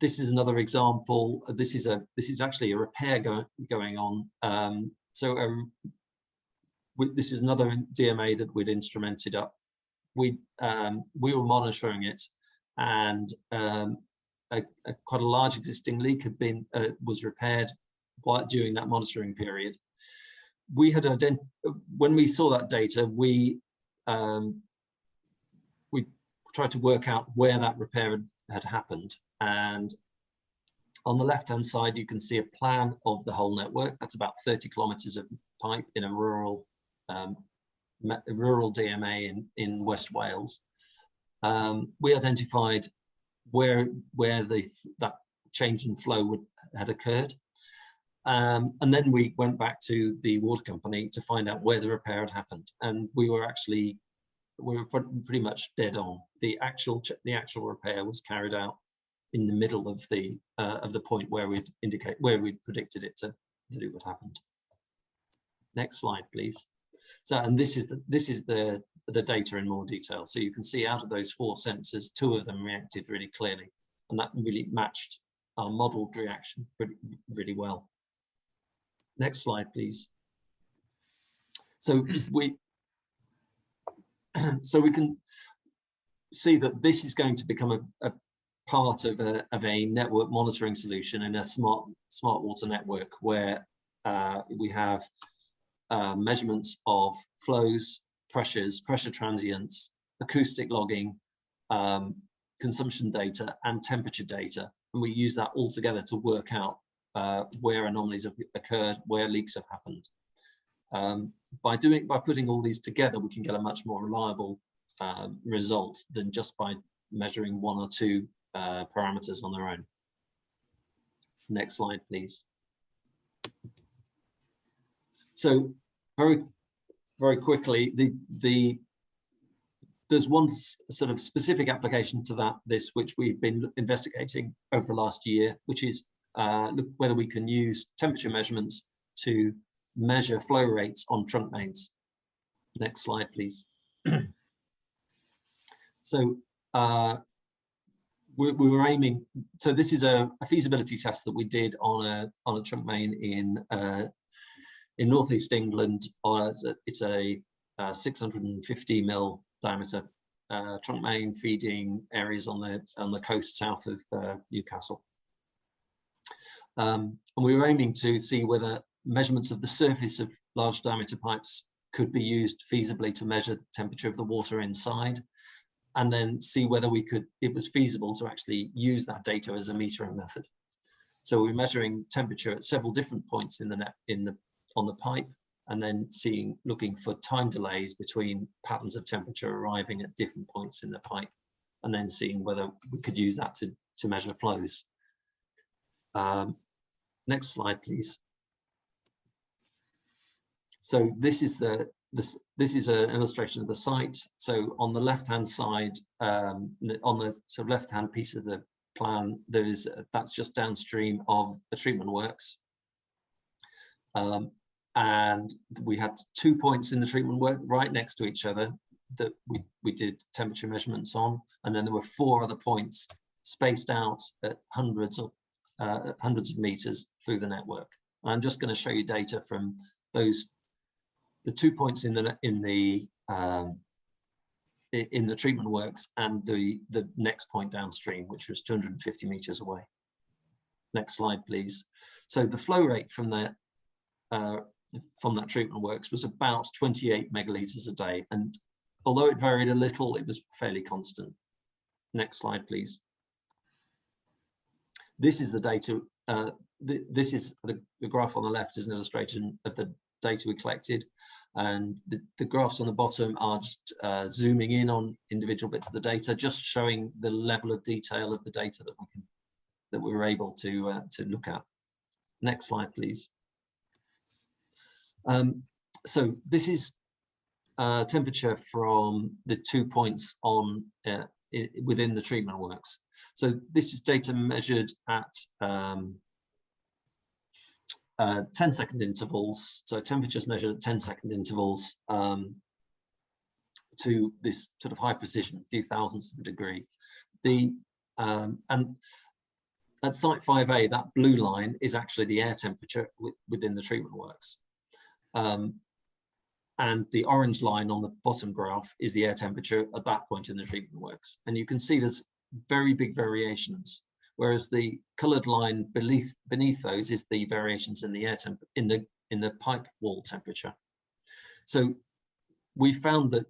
This is another example. This is actually a repair going on. This is another DMA that we'd instrumented up. We were monitoring it, and quite a large existing leak had been was repaired during that monitoring period. We had when we saw that data, we tried to work out where that repair had happened. And on the left-hand side, you can see a plan of the whole network. That's about 30 kilometers of pipe in a rural DMA in West Wales. We identified where that change in flow had occurred. And then we went back to the water company to find out where the repair had happened. And we were pretty much dead on. The actual repair was carried out in the middle of the point where we'd predicted that it would happen. Next slide, please. So, and this is the data in more detail. So you can see out of those 4 sensors, 2 of them reacted really clearly, and that really matched our modeled reaction really well. Next slide, please. So we can see that this is going to become a part of a network monitoring solution in a smart water network, where we have measurements of flows, pressures, pressure transients, acoustic logging, consumption data, and temperature data, and we use that all together to work out where anomalies have occurred, where leaks have happened. By putting all these together, we can get a much more reliable result than just by measuring 1 or 2 parameters on their own. Next slide, please. So very quickly, there's one sort of specific application to this which we've been investigating over the last year, which is look whether we can use temperature measurements to measure flow rates on trunk mains. Next slide, please. So we were aiming. So this is a feasibility test that we did on a trunk main in northeast England. It's a 650 mil diameter trunk main feeding areas on the coast south of Newcastle. And we were aiming to see whether measurements of the surface of large diameter pipes could be used feasibly to measure the temperature of the water inside, and then see whether it was feasible to actually use that data as a metering method. So we're measuring temperature at several different points on the pipe, and then looking for time delays between patterns of temperature arriving at different points in the pipe, and then seeing whether we could use that to measure flows. Next slide, please. So this is an illustration of the site. So on the left-hand side, on the sort of left-hand piece of the plan, that's just downstream of the treatment works. And we had 2 points in the treatment work right next to each other that we did temperature measurements on, and then there were 4 other points spaced out at hundreds of meters through the network. And I'm just going to show you data from those, the 2 points in the treatment works and the next point downstream, which was 250 meters away. Next slide, please. So the flow rate from that treatment works was about 28 megaliters a day, and although it varied a little, it was fairly constant. Next slide, please. This is the data. This is the graph on the left is an illustration of the data we collected, and the graphs on the bottom are just zooming in on individual bits of the data, just showing the level of detail of the data that we were able to look at. Next slide, please. So this is temperature from the 2 points on within the treatment works. So this is data measured at 10-second intervals. So temperatures measured at 10-second intervals to this sort of high precision, a few thousandths of a degree. And at site 5A, that blue line is actually the air temperature within the treatment works. And the orange line on the bottom graph is the air temperature at that point in the treatment works. And you can see there's very big variations, whereas the colored line beneath those is the variations in the air in the pipe wall temperature. So we found that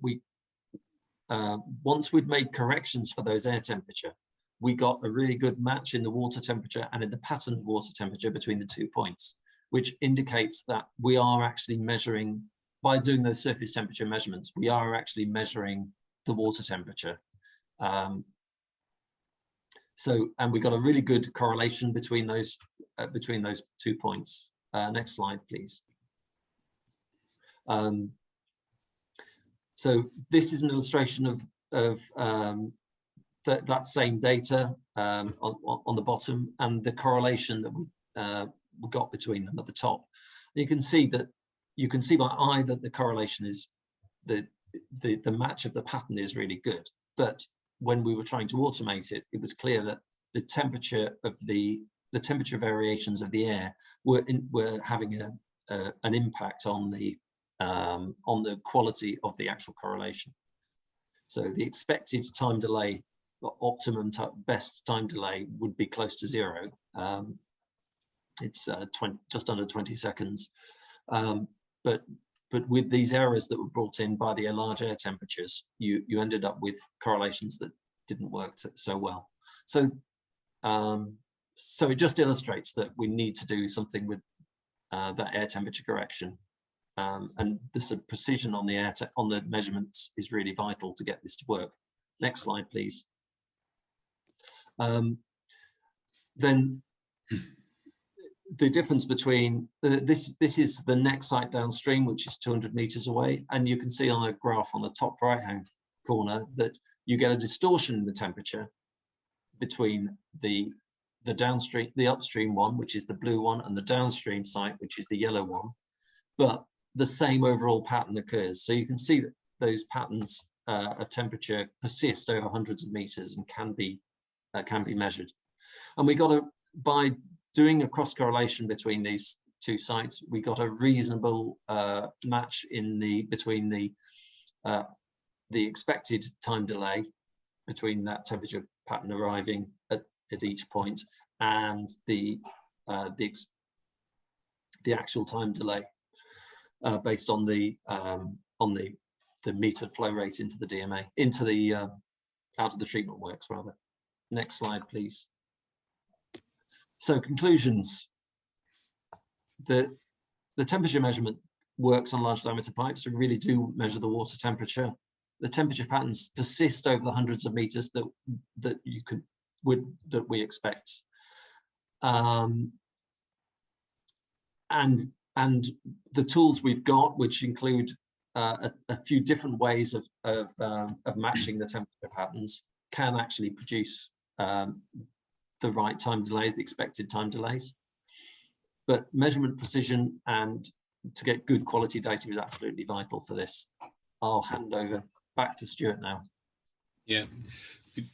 once we'd made corrections for those air temperature, we got a really good match in the water temperature and in the pattern water temperature between the 2 points, which indicates that we are actually measuring, by doing those surface temperature measurements, we are actually measuring the water temperature. And we got a really good correlation between those 2 points. Next slide, please. So this is an illustration of that same data on the bottom, and the correlation that we got between them at the top. You can see by eye that the correlation is the match of the pattern is really good, but when we were trying to automate it, it was clear that the temperature of the temperature variations of the air were having an impact on the quality of the actual correlation. So the expected time delay, optimum best time delay, would be close to 0. It's just under 20 seconds. But with these errors that were brought in by the large air temperatures, you ended up with correlations that didn't work so well. So it just illustrates that we need to do something with that air temperature correction, and the sort of precision on the measurements is really vital to get this to work. Next slide, please. Then the difference between this is the next site downstream, which is 200 meters away, and you can see on a graph on the top right hand corner that you get a distortion in the temperature between the upstream one, which is the blue one, and the downstream site, which is the yellow one, but the same overall pattern occurs. So you can see that those patterns of temperature persist over hundreds of meters and can be measured. And we got by doing a cross correlation between these 2 sites, we got a reasonable match between the expected time delay between that temperature pattern arriving at each point and the actual time delay based on the meter flow rate into the DMA, out of the treatment works rather. Next slide, please. So conclusions. The temperature measurement works on large diameter pipes. We really do measure the water temperature. The temperature patterns persist over the hundreds of meters that we expect. And And the tools we've got, which include a few different ways of matching the temperature patterns, can actually produce the right time delays, the expected time delays. But measurement precision and to get good quality data is absolutely vital for this. I'll hand over back to Stuart now. Yeah,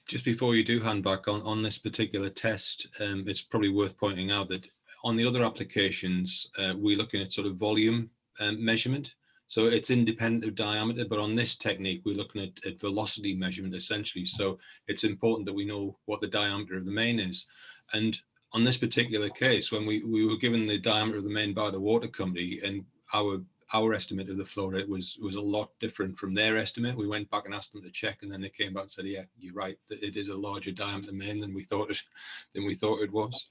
just before you do hand back on this particular test, it's probably worth pointing out that on the other applications, we're looking at sort of volume measurement. So it's independent of diameter, but on this technique, we're looking at velocity measurement essentially. So it's important that we know what the diameter of the main is. And on this particular case, when we were given the diameter of the main by the water company, and our estimate of the flow rate was a lot different from their estimate. We went back and asked them to check, and then they came back and said, "Yeah, you're right. It is a larger diameter main than we thought it was."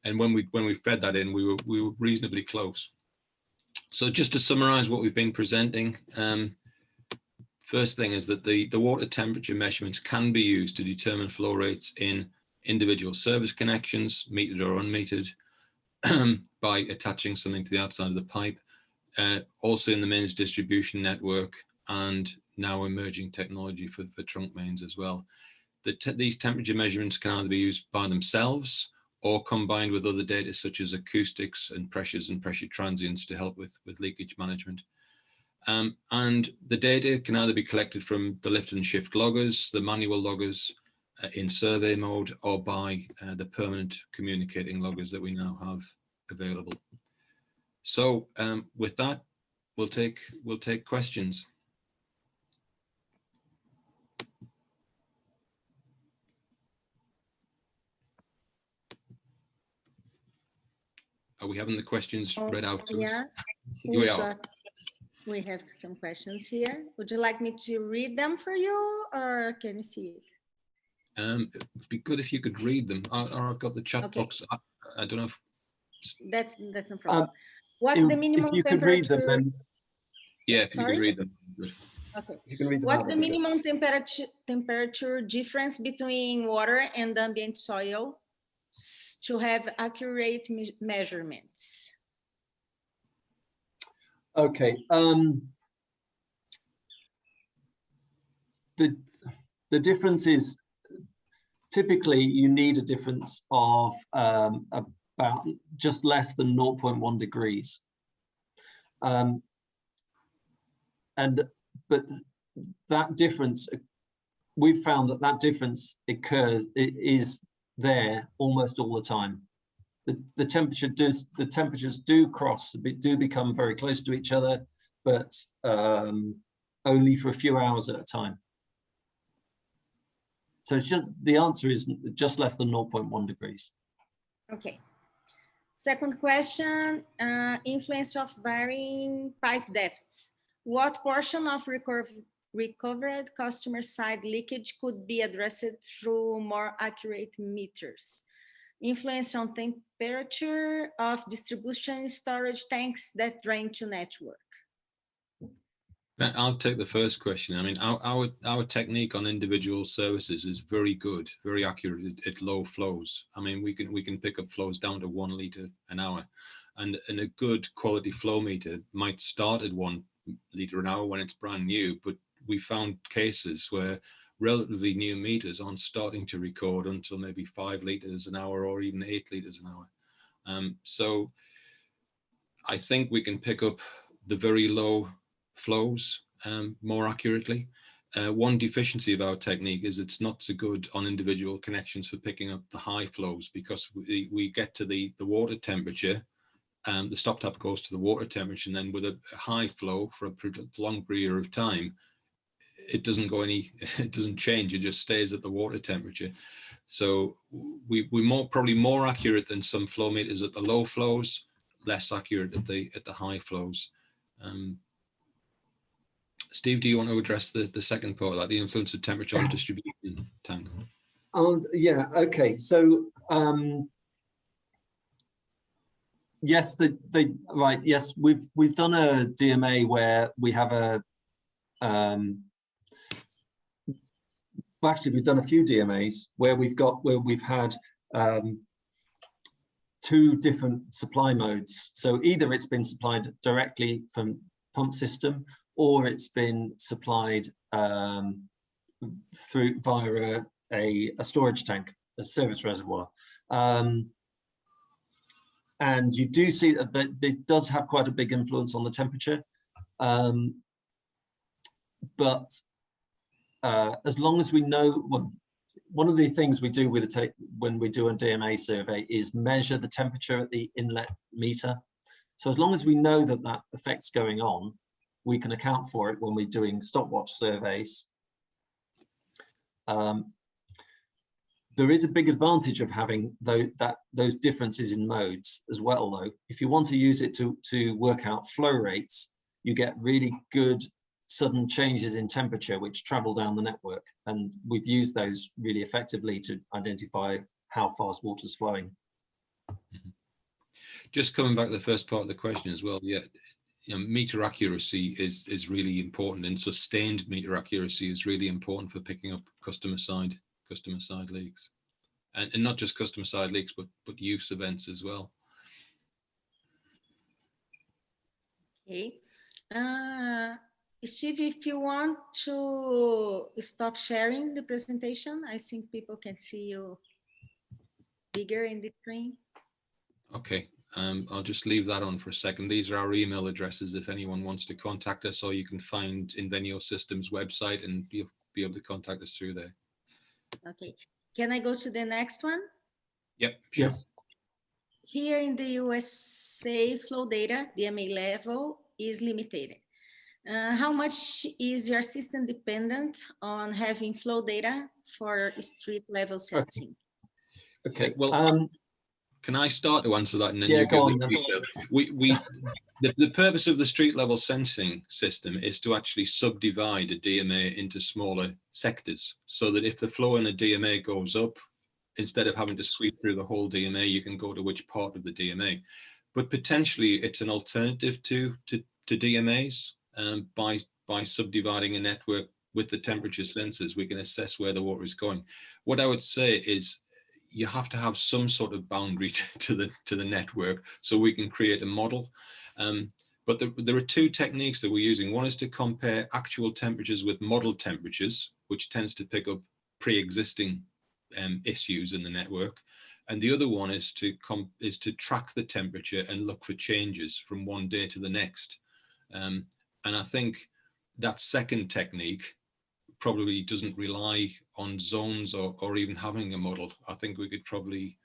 And when we fed that in, we were reasonably close. So just to summarize what we've been presenting, first thing is that the water temperature measurements can be used to determine flow rates in individual service connections, metered or unmetered, by attaching something to the outside of the pipe. Also in the mains distribution network, and now emerging technology for trunk mains as well. These temperature measurements can either be used by themselves or combined with other data such as acoustics and pressures and pressure transients to help with leakage management. And the data can either be collected from the lift and shift loggers, the manual loggers in survey mode, or by the permanent communicating loggers that we now have available. So with that, we'll take questions. Are we having the questions read out to yeah. us? We have some questions here. Would you like me to read them for you, or can you see it? It'd be good if you could read them. Or I've got the chat box. I don't know if... That's no problem. What's the minimum if you temperature? Could read them, then... Yeah, if you could read them. Good. Okay. You can read them. What's the minimum temperature difference between water and ambient soil to have accurate measurements? Okay. The difference is typically you need a difference of about just less than 0.1 degrees. But that difference, we've found that difference is there almost all the time. The temperatures do become very close to each other, but only for a few hours at a time. So it's just, the answer is just less than 0.1 degrees. Okay. Second question, influence of varying pipe depths. What portion of recovered customer side leakage could be addressed through more accurate meters? Influence on temperature of distribution storage tanks that drain to network. I'll take the first question. I mean, our technique on individual services is very good, very accurate at low flows. I mean, we can pick up flows down to 1 litre an hour, and a good quality flow meter might start at 1 litre an hour when it's brand new. But we found cases where relatively new meters aren't starting to record until maybe 5 litres an hour or even 8 litres an hour. So I think we can pick up the very low flows more accurately. One deficiency of our technique is it's not so good on individual connections for picking up the high flows, because we get to the water temperature, the stop tap goes to the water temperature, and then with a high flow for a prolonged period of time, it doesn't go it doesn't change, it just stays at the water temperature. So we're probably more accurate than some flow meters at the low flows, less accurate at the high flows. Steve, do you want to address the second part, like the influence of temperature on distribution tank? Oh, yeah, okay. So yes, right. Yes, we've done a DMA where we have a actually we've done a few DMAs where we've had two different supply modes. So either it's been supplied directly from pump system, or it's been supplied through via a storage tank, a service reservoir. And you do see that it does have quite a big influence on the temperature. But as long as we know, well, one of the things we do with when we do a DMA survey is measure the temperature at the inlet meter. So as long as we know that that effect's going on, we can account for it when we're doing stopwatch surveys. There is a big advantage of having those differences in modes as well, though. If you want to use it to work out flow rates, you get really good sudden changes in temperature which travel down the network, and we've used those really effectively to identify how fast water's flowing. Just coming back to the first part of the question as well, yeah, you know, meter accuracy is really important, and sustained meter accuracy is really important for picking up customer side leaks, and not just customer side leaks, but use events as well. Okay. Steve, if you want to stop sharing the presentation, I think people can see you bigger in the screen. Okay, I'll just leave that on for a second. These are our email addresses if anyone wants to contact us, or you can find Invenio Systems website and you'll be able to contact us through there. Okay. Can I go to the next one? Yep, sure. Yes. Here in the USA, flow data, DMA level is limited. How much is your system dependent on having flow data for street level sensing? Okay. Well, can I start to answer that, and then yeah, you give on, the detail? The purpose of the street level sensing system is to actually subdivide a DMA into smaller sectors, so that if the flow in a DMA goes up, instead of having to sweep through the whole DMA, you can go to which part of the DMA. But potentially it's an alternative to DMAs. By subdividing a network with the temperature sensors, we can assess where the water is going. What I would say is you have to have some sort of boundary to the network, so we can create a model. But there are two techniques that we're using. One is to compare actual temperatures with model temperatures, which tends to pick up pre-existing issues in the network, and the other one is to track the temperature and look for changes from one day to the next. And I think that second technique probably doesn't rely on zones or even having a model. I think we could probably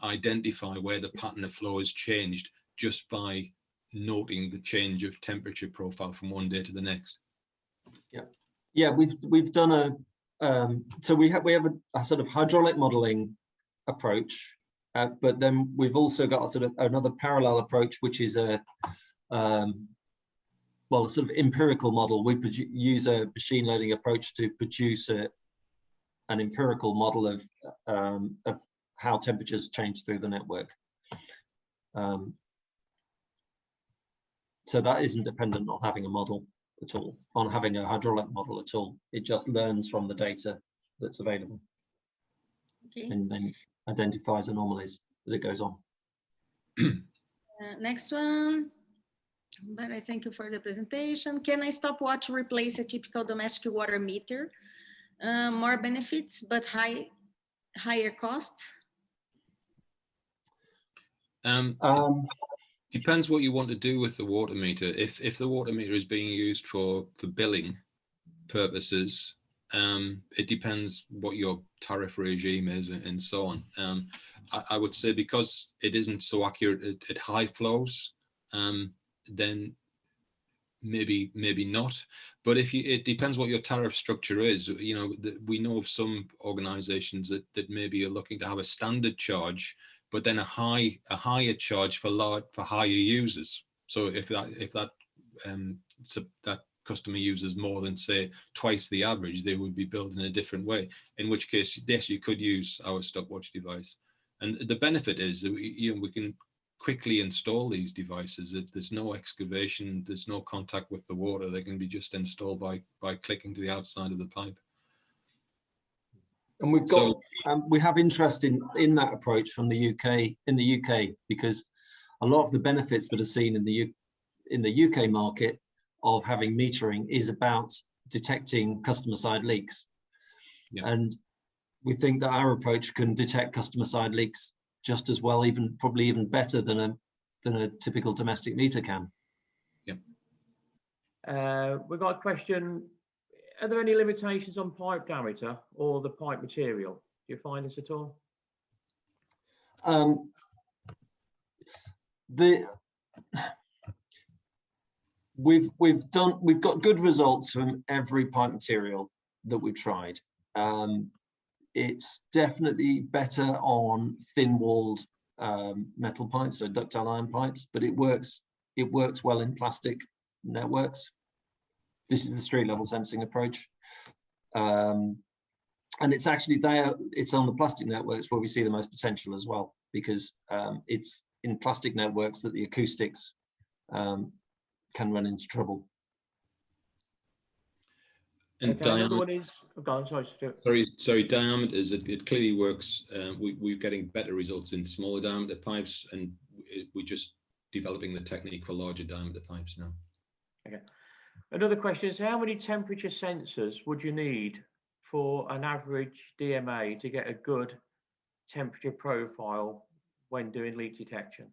identify where the pattern of flow has changed just by noting the change of temperature profile from one day to the next. Yeah, we've done so we have a sort of hydraulic modeling approach, but then we've also got a sort of another parallel approach, which is a well, a sort of empirical model. We use a machine learning approach to produce an empirical model of how temperatures change through the network. So that isn't dependent on having a model at all, on having a hydraulic model at all. It just learns from the data that's available. Okay. And then identifies anomalies as it goes on. Next one. But I thank you for the presentation. Can I stopwatch replace a typical domestic water meter? More benefits, but higher cost? Depends what you want to do with the water meter. If the water meter is being used for billing purposes, it depends what your tariff regime is and so on. I would say because it isn't so accurate at high flows, then maybe not. But it depends what your tariff structure is. You know, we know of some organizations that maybe are looking to have a standard charge, but then a higher charge for higher users. So if that customer uses more than, say, twice the average, they would be billed in a different way, in which case, yes, you could use our stopwatch device. And the benefit is that we can quickly install these devices. There's no excavation, there's no contact with the water. They can be just installed by clicking to the outside of the pipe. And we've got we have interest in that approach from the UK because a lot of the benefits that are seen in the UK market of having metering is about detecting customer side leaks. Yeah. And we think that our approach can detect customer side leaks just as well, probably even better than a typical domestic meter can. Yeah. We've got a question. Are there any limitations on pipe diameter or the pipe material? Do you find this at all? We've got good results from every pipe material that we've tried. It's definitely better on thin-walled metal pipes, so ductile iron pipes, but it works well in plastic networks. This is the street level sensing approach. And it's actually it's on the plastic networks where we see the most potential as well, because it's in plastic networks that the acoustics can run into trouble. And okay, another one is, sorry, diameters, it clearly works. We're getting better results in smaller diameter pipes, and we're just developing the technique for larger diameter pipes now. Okay. Another question is, how many temperature sensors would you need for an average DMA to get a good temperature profile when doing leak detection?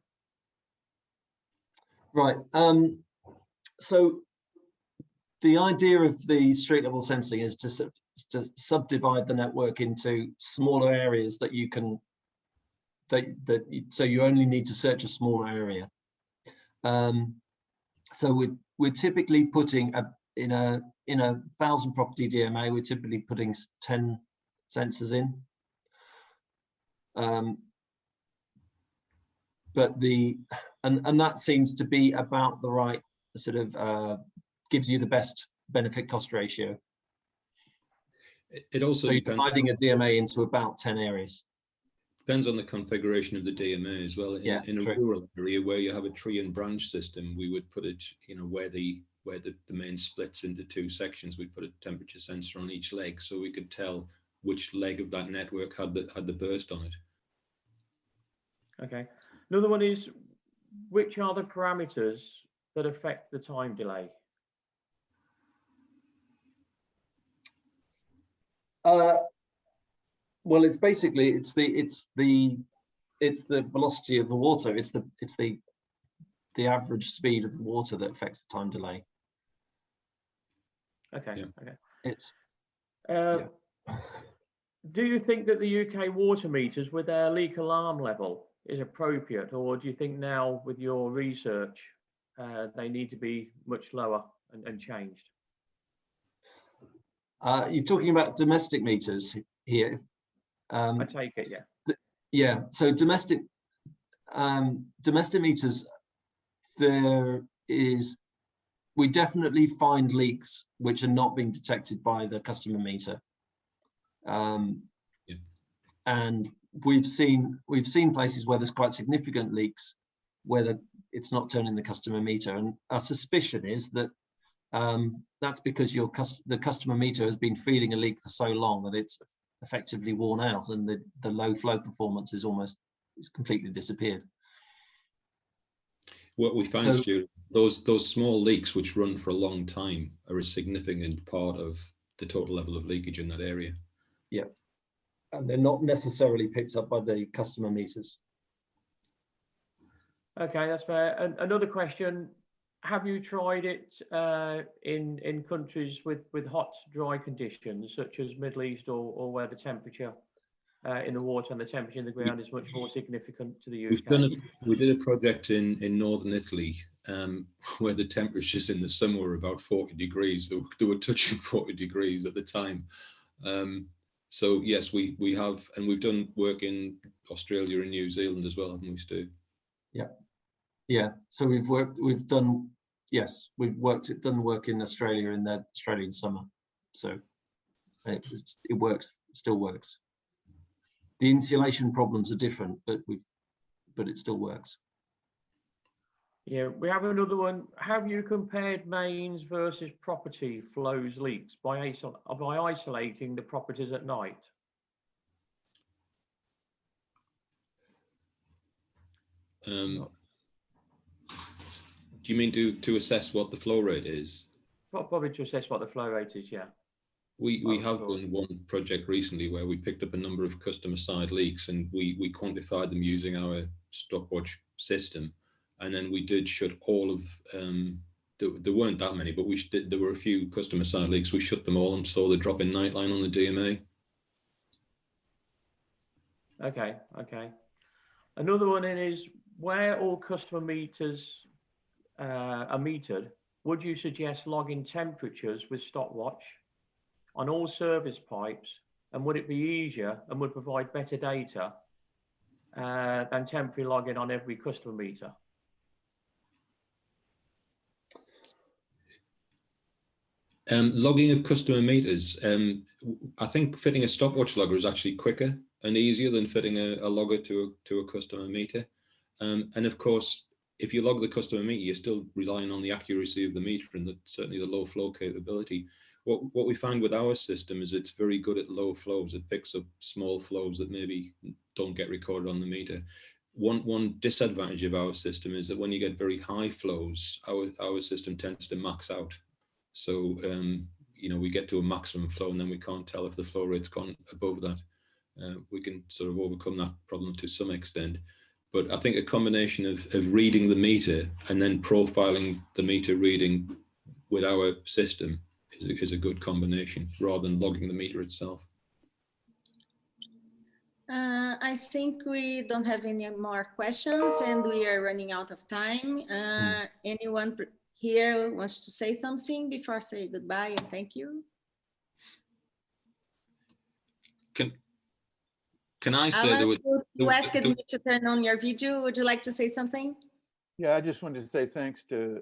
Right. So the idea of the street level sensing is to subdivide the network into smaller areas that you can so you only need to search a smaller area. So we're typically putting in a 1,000 property DMA, we're typically putting 10 sensors in. But and that seems to be about the right sort of gives you the best benefit cost ratio. It also so you're depends, dividing a DMA into about 10 areas. Depends on the configuration of the DMA as well. In a rural area where you have a tree and branch system, we would put it, where the main splits into two sections, we'd put a temperature sensor on each leg, so we could tell which leg of that network had the burst on it. Okay. Another one is, which are the parameters that affect the time delay? Well, it's basically it's the velocity of the water. It's the average speed of the water that affects the time delay. Okay. Yeah. Okay. It's Do you think that the UK water meters with their leak alarm level is appropriate, or do you think now with your research they need to be much lower and changed? You're talking about domestic meters here. I take it, yeah. Yeah. So domestic meters, we definitely find leaks which are not being detected by the customer meter. And we've seen places where there's quite significant leaks where it's not turning the customer meter, and our suspicion is that that's because the customer meter has been feeding a leak for so long that it's effectively worn out, and the low flow performance is completely disappeared. What we find, Stuart, those small leaks which run for a long time are a significant part of the total level of leakage in that area. Yeah, and they're not necessarily picked up by the customer meters. Okay, that's fair. And another question: have you tried it in countries with hot, dry conditions, such as Middle East or where the temperature in the water and the temperature in the ground is much more significant to the UK? We did a project in northern Italy where the temperatures in the summer were about 40 degrees. They were touching 40 degrees at the time. So yes, we have, and we've done work in Australia and New Zealand as well, haven't we, Stu? Yeah. So we've done work in Australia in the Australian summer. So it works, still works. The insulation problems are different, but it still works. Yeah, we have another one. Have you compared mains versus property flows leaks by isolating the properties at night? Do you mean to assess what the flow rate is? Probably to assess what the flow rate is, yeah. We have done one project recently where we picked up a number of customer side leaks, and we quantified them using our stopwatch system, and then we did shut all of there weren't that many, but there were a few customer side leaks. We shut them all and saw the drop in night line on the DMA. Okay, okay. Another one is where all customer meters are metered, would you suggest logging temperatures with stopwatch on all service pipes, and would it be easier and would provide better data than temporary logging on every customer meter? Logging of customer meters, I think fitting a stopwatch logger is actually quicker and easier than fitting a logger to a customer meter. And of course, if you log the customer meter, you're still relying on the accuracy of the meter and certainly the low flow capability. What we find with our system is it's very good at low flows. It picks up small flows that maybe don't get recorded on the meter. One disadvantage of our system is that when you get very high flows, our system tends to max out. So, you know, we get to a maximum flow and then we can't tell if the flow rate's gone above that. We can sort of overcome that problem to some extent. But I think a combination of reading the meter and then profiling the meter reading with our system is a good combination rather than logging the meter itself. I think we don't have any more questions and we are running out of time. Anyone here wants to say something before I say goodbye and thank you? Can I say Alan, you asked me to turn on your video. Would you like to say something? Yeah, I just wanted to say thanks to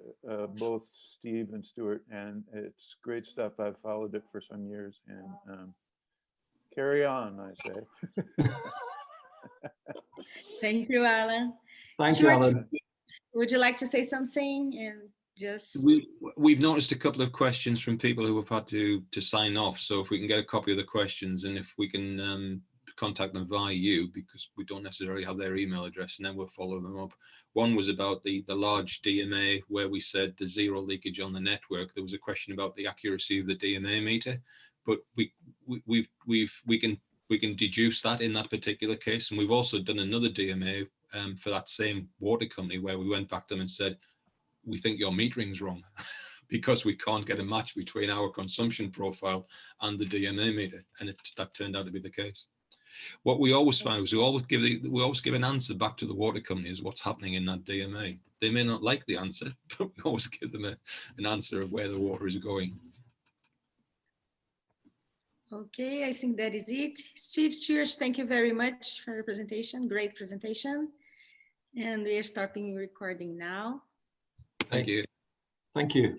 both Steve and Stuart, and it's great stuff. I've followed it for some years, and carry on, I say. Thank you, Alan. Thank you, Alan. Would you like to say something? And just we've noticed a couple of questions from people who have had to sign off. So if we can get a copy of the questions, and if we can contact them via you, because we don't necessarily have their email address, and then we'll follow them up. One was about the large DMA where we said the zero leakage on the network. There was a question about the accuracy of the DMA meter, but we can deduce that in that particular case. And we've also done another DMA for that same water company where we went back to them and said, we think your metering's wrong because we can't get a match between our consumption profile and the DMA meter, and that turned out to be the case. What we always find is we always give an answer back to the water company as what's happening in that DMA. They may not like the answer, but we always give them an answer of where the water is going. Okay, I think that is it. Steve, Stuart, thank you very much for your presentation. Great presentation. And we are stopping recording now. Thank you. Thank you.